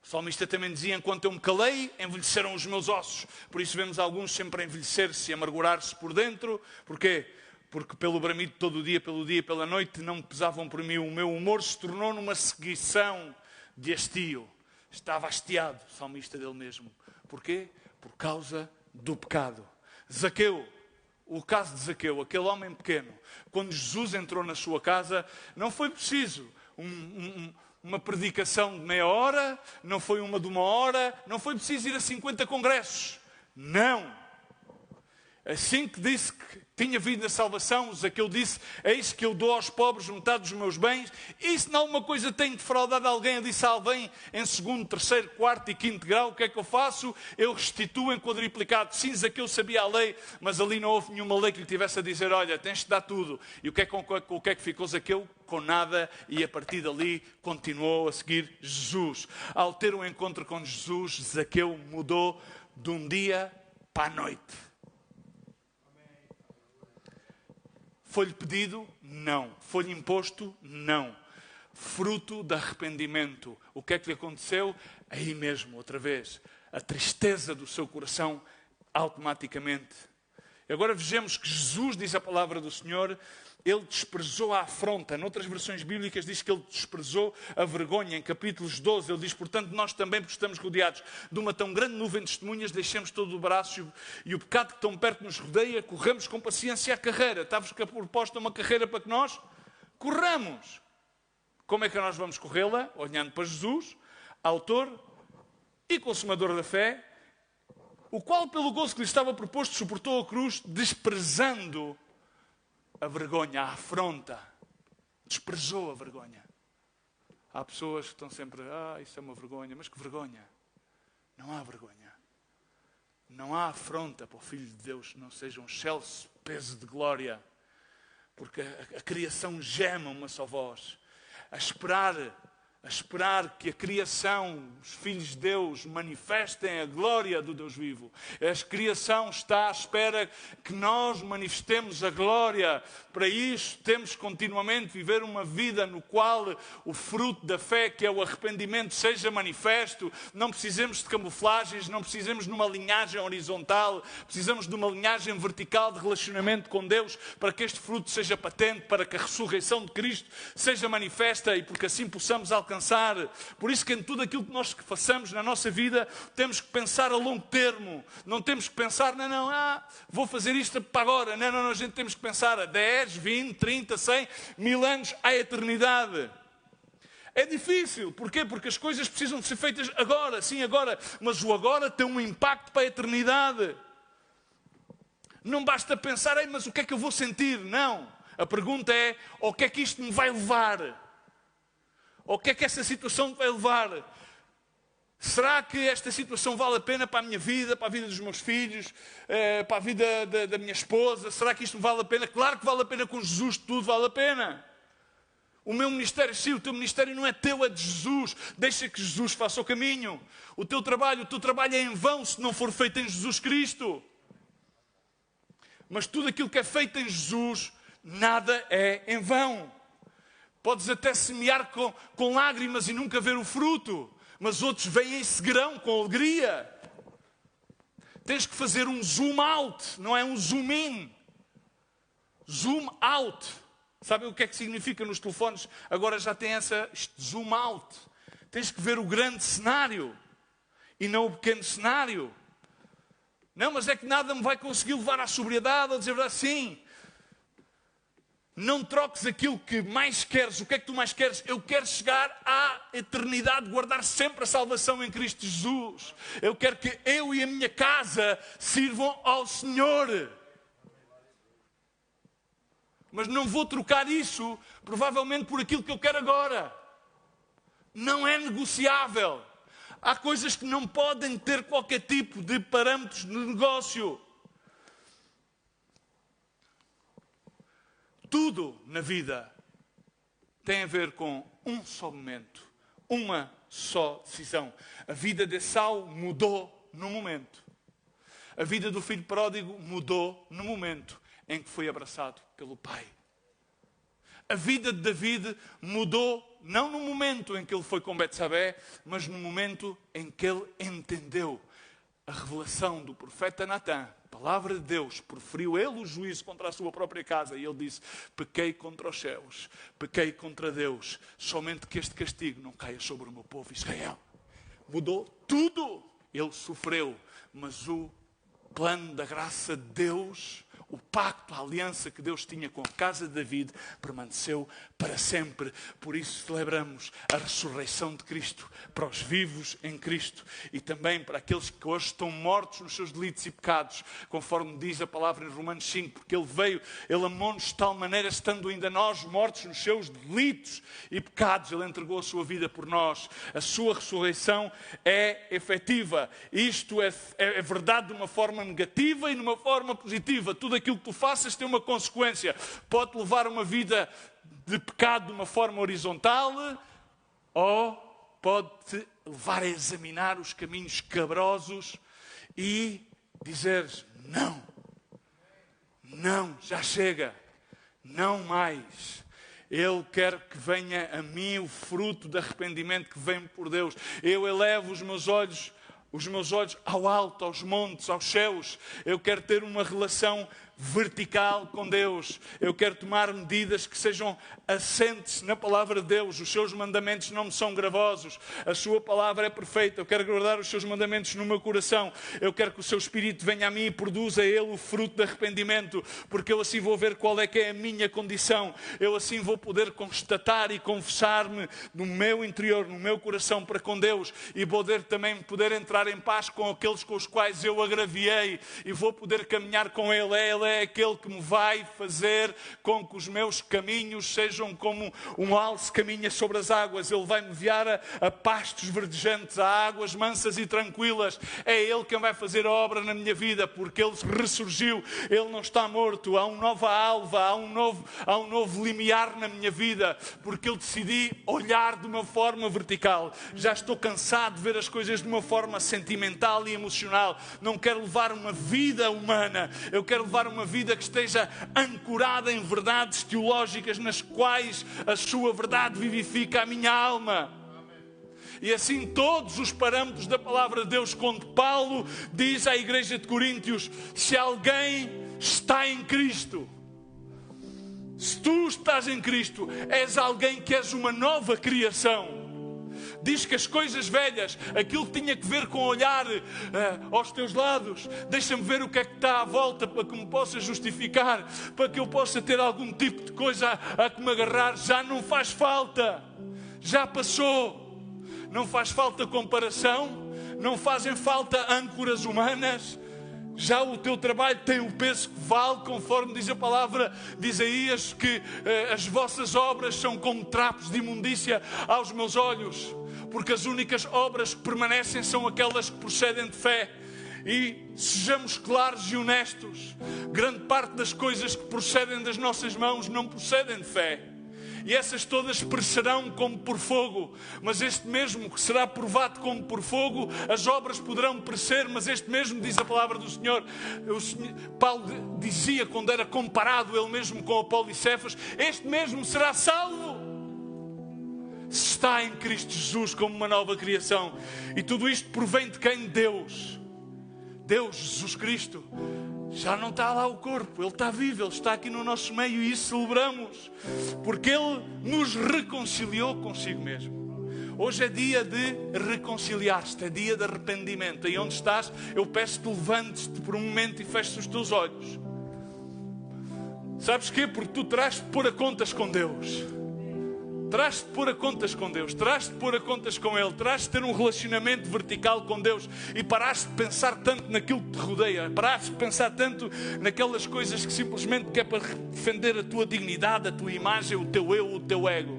O salmista também dizia: enquanto eu me calei, envelheceram os meus ossos. Por isso vemos alguns sempre a envelhecer-se e amargurar-se por dentro. Porquê? Porque pelo bramido todo o dia, pelo dia e pela noite, não me pesavam por mim. O meu humor se tornou numa seguição de hastio. Estava hastiado, o salmista dele mesmo. Porquê? Por causa do pecado. Zaqueu, o caso de Zaqueu, aquele homem pequeno, quando Jesus entrou na sua casa, não foi preciso uma predicação de meia hora, não foi uma de uma hora, não foi preciso ir a 50 congressos. Não! Assim que disse que tinha vindo a salvação, Zaqueu disse: eis que eu dou aos pobres metade dos meus bens. E se não alguma coisa tenho defraudado alguém, eu disse a alguém em segundo, terceiro, quarto e quinto grau, o que é que eu faço? Eu restituo em quadriplicado. Sim, Zaqueu sabia a lei, mas ali não houve nenhuma lei que lhe tivesse a dizer: olha, tens de dar tudo. E o que é que ficou Zaqueu? Com nada, e a partir dali continuou a seguir Jesus. Ao ter um encontro com Jesus, Zaqueu mudou de um dia para a noite. Foi-lhe pedido? Não. Foi-lhe imposto? Não. Fruto de arrependimento. O que é que lhe aconteceu? Aí mesmo, outra vez. A tristeza do seu coração, automaticamente. Agora vejamos que Jesus, diz a palavra do Senhor, ele desprezou a afronta. Noutras versões bíblicas diz que ele desprezou a vergonha. Em capítulos 12 ele diz: portanto nós também, porque estamos rodeados de uma tão grande nuvem de testemunhas, deixemos todo o braço e o pecado que tão perto nos rodeia, corremos com paciência a carreira. Está-vos proposta uma carreira para que nós corramos. Como é que nós vamos corrê-la? Olhando para Jesus, autor e consumador da fé, o qual pelo gozo que lhe estava proposto suportou a cruz, desprezando a vergonha, a afronta. Desprezou a vergonha. Há pessoas que estão sempre: isso é uma vergonha. Mas que vergonha? Não há vergonha. Não há afronta para o Filho de Deus que não seja um excelso peso de glória. Porque a criação geme uma só voz. A esperar que a criação, os filhos de Deus, manifestem a glória do Deus vivo. A criação está à espera que nós manifestemos a glória. Para isso temos continuamente viver uma vida no qual o fruto da fé, que é o arrependimento, seja manifesto. Não precisamos de camuflagens, não precisamos de uma linhagem horizontal, precisamos de uma linhagem vertical de relacionamento com Deus, para que este fruto seja patente, para que a ressurreição de Cristo seja manifesta e porque assim possamos alcançar. Por isso que em tudo aquilo que nós façamos na nossa vida, temos que pensar a longo termo. Não temos que pensar: vou fazer isto para agora. Não, a gente temos que pensar a 10, 20, 30, 100, 1000 anos, à eternidade. É difícil. Porquê? Porque as coisas precisam de ser feitas agora, sim, agora. Mas o agora tem um impacto para a eternidade. Não basta pensar: mas o que é que eu vou sentir? Não. A pergunta é: ao que é que isto me vai levar? Ou o que é que essa situação me vai levar? Será que esta situação vale a pena para a minha vida, para a vida dos meus filhos, para a vida da minha esposa? Será que isto me vale a pena? Claro que vale a pena. Com Jesus tudo vale a pena. O meu ministério, sim, o teu ministério não é teu, é de Jesus. Deixa que Jesus faça o caminho. O teu trabalho é em vão se não for feito em Jesus Cristo. Mas tudo aquilo que é feito em Jesus, nada é em vão. Podes até semear com lágrimas e nunca ver o fruto, mas outros vêm e seguirão com alegria. Tens que fazer um zoom out, não é um zoom in. Zoom out. Sabem o que é que significa nos telefones? Agora já tem este zoom out. Tens que ver o grande cenário e não o pequeno cenário. Não, mas é que nada me vai conseguir levar à sobriedade, a dizer sim. Não troques aquilo que mais queres. O que é que tu mais queres? Eu quero chegar à eternidade, guardar sempre a salvação em Cristo Jesus. Eu quero que eu e a minha casa sirvam ao Senhor. Mas não vou trocar isso, provavelmente, por aquilo que eu quero agora. Não é negociável. Há coisas que não podem ter qualquer tipo de parâmetros de negócio. tudo na vida tem a ver com um só momento, uma só decisão. A vida de Esaú mudou no momento. A vida do filho pródigo mudou no momento em que foi abraçado pelo pai. A vida de David mudou não no momento em que ele foi com Betsabé, mas no momento em que ele entendeu a revelação do profeta Natã, palavra de Deus, proferiu ele o juízo contra a sua própria casa e ele disse: pequei contra os céus, pequei contra Deus, somente que este castigo não caia sobre o meu povo Israel. Mudou tudo. Ele sofreu, mas o plano da graça de Deus, o pacto, a aliança que Deus tinha com a casa de David, permaneceu para sempre. Por isso celebramos a ressurreição de Cristo para os vivos em Cristo e também para aqueles que hoje estão mortos nos seus delitos e pecados, conforme diz a palavra em Romanos 5, porque Ele veio, Ele amou-nos de tal maneira, estando ainda nós mortos nos seus delitos e pecados, Ele entregou a sua vida por nós. A sua ressurreição é efetiva. Isto é verdade de uma forma negativa e de uma forma positiva. Tudo aquilo que tu faças tem uma consequência. Pode levar a uma vida de pecado de uma forma horizontal ou pode-te levar a examinar os caminhos cabrosos e dizeres: não, não, já chega, não mais. Eu quero que venha a mim o fruto de arrependimento que vem por Deus. Eu elevo os meus olhos ao alto, aos montes, aos céus. Eu quero ter uma relação vertical com Deus. Eu quero tomar medidas que sejam assentes na palavra de Deus. Os seus mandamentos não me são gravosos. A sua palavra é perfeita. Eu quero guardar os seus mandamentos no meu coração. Eu quero que o seu Espírito venha a mim e produza a ele o fruto de arrependimento, porque eu assim vou ver qual é que é a minha condição. Eu assim vou poder constatar e confessar-me no meu interior, no meu coração para com Deus, e também poder entrar em paz com aqueles com os quais eu agraviei, e vou poder caminhar com Ele. Ele é aquele que me vai fazer com que os meus caminhos sejam como um alce caminha sobre as águas. Ele vai me guiar a pastos verdejantes, a águas mansas e tranquilas. É Ele quem vai fazer a obra na minha vida, porque Ele ressurgiu. Ele não está morto. Há uma nova alva, há um novo limiar na minha vida, porque eu decidi olhar de uma forma vertical. Já estou cansado de ver as coisas de uma forma sentimental e emocional. Não quero levar uma vida humana. Eu quero levar uma vida que esteja ancorada em verdades teológicas nas quais a sua verdade vivifica a minha alma. E assim todos os parâmetros da palavra de Deus, quando Paulo diz à igreja de Coríntios: se alguém está em Cristo, se tu estás em Cristo, és alguém que és uma nova criação. Diz que as coisas velhas, aquilo que tinha que ver com olhar aos teus lados, deixa-me ver o que é que está à volta para que me possa justificar, para que eu possa ter algum tipo de coisa a que me agarrar, já não faz falta, já passou. Não faz falta comparação, não fazem falta âncoras humanas. Já o teu trabalho tem o peso que vale, conforme diz a palavra de Isaías, que as vossas obras são como trapos de imundícia aos meus olhos, porque as únicas obras que permanecem são aquelas que procedem de fé. E sejamos claros e honestos, grande parte das coisas que procedem das nossas mãos não procedem de fé. E essas todas perecerão como por fogo. Mas este mesmo que será provado como por fogo, as obras poderão perecer, mas este mesmo, diz a palavra do Senhor, Paulo dizia quando era comparado ele mesmo com Apolo e Cefas, este mesmo será salvo se está em Cristo Jesus como uma nova criação. E tudo isto provém de quem? Deus, Jesus Cristo. Já não está lá o corpo, Ele está vivo, Ele está aqui no nosso meio e isso celebramos, porque Ele nos reconciliou consigo mesmo. Hoje é dia de reconciliar-te, é dia de arrependimento. Aí onde estás, eu peço-te, levantes-te por um momento e feches os teus olhos. Sabes porquê? Porque tu terás de pôr a contas com Deus. Terás de pôr a contas com Deus, terás de pôr a contas com Ele, terás de ter um relacionamento vertical com Deus e parares de pensar tanto naquilo que te rodeia, parares de pensar tanto naquelas coisas que simplesmente quer para defender a tua dignidade, a tua imagem, o teu eu, o teu ego.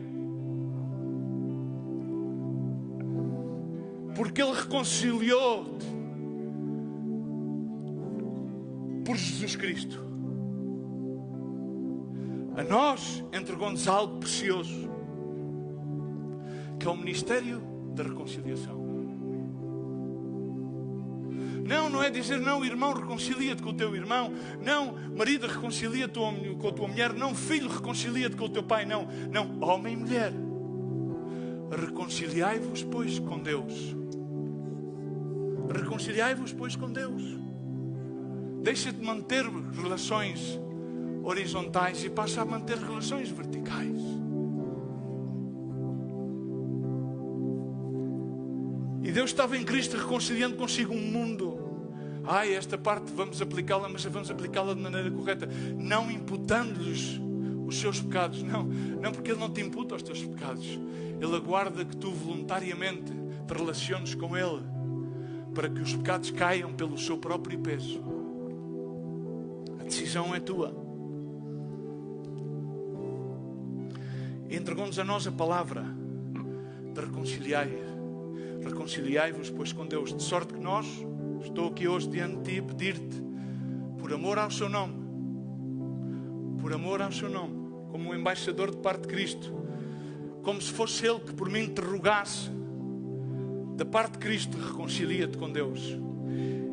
Porque Ele reconciliou-te por Jesus Cristo. A nós entregou-nos algo precioso, que é o ministério da reconciliação. Não é dizer, não, irmão, reconcilia-te com o teu irmão. Não, marido, reconcilia-te com a tua mulher. Não, filho, reconcilia-te com o teu pai. Não, homem e mulher, reconciliai-vos, pois, com Deus. Reconciliai-vos, pois, com Deus. Deixa de manter relações horizontais e passa a manter relações verticais. E Deus estava em Cristo reconciliando consigo um mundo. Esta parte vamos aplicá-la, mas vamos aplicá-la de maneira correta. Não imputando-lhes os seus pecados. Não, porque Ele não te imputa os teus pecados. Ele aguarda que tu voluntariamente te relaciones com Ele, para que os pecados caiam pelo seu próprio peso. A decisão é tua. Entregou-nos a nós a palavra de reconciliai-vos, pois, com Deus, de sorte que nós, estou aqui hoje diante de ti a pedir-te, por amor ao seu nome, como um embaixador de parte de Cristo, como se fosse Ele que por mim te rogasse, da parte de Cristo, reconcilia-te com Deus.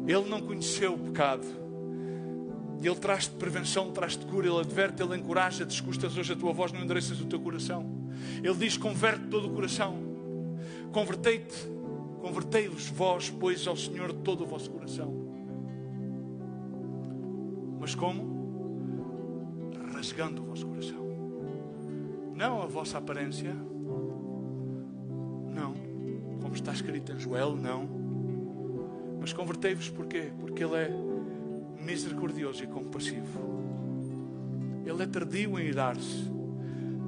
Ele não conheceu o pecado. Ele traz-te prevenção, traz-te cura, Ele adverte, Ele encoraja-te. Escutas hoje a tua voz, não endereças o teu coração. Ele diz, converte todo o coração. Convertei-vos vós, pois, ao Senhor de todo o vosso coração. Mas como? Rasgando o vosso coração. Não a vossa aparência. Não. Como está escrito em Joel, não. Mas convertei-vos porquê? Porque Ele é misericordioso e compassivo. Ele é tardio em irar-se,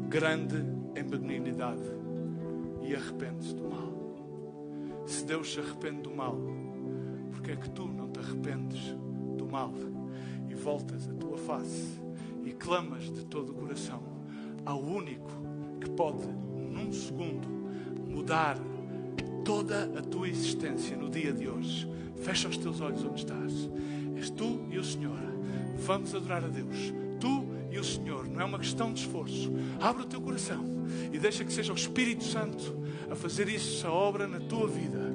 grande em benignidade, e arrepende-se do mal. Se Deus se arrepende do mal, porque é que tu não te arrependes do mal e voltas a tua face e clamas de todo o coração ao único que pode, num segundo, mudar toda a tua existência no dia de hoje? Fecha os teus olhos onde estás. És tu e o Senhor. Vamos adorar a Deus. Tu e o Senhor. Não é uma questão de esforço. Abre o teu coração e deixa que seja o Espírito Santo a fazer isso, a obra na tua vida.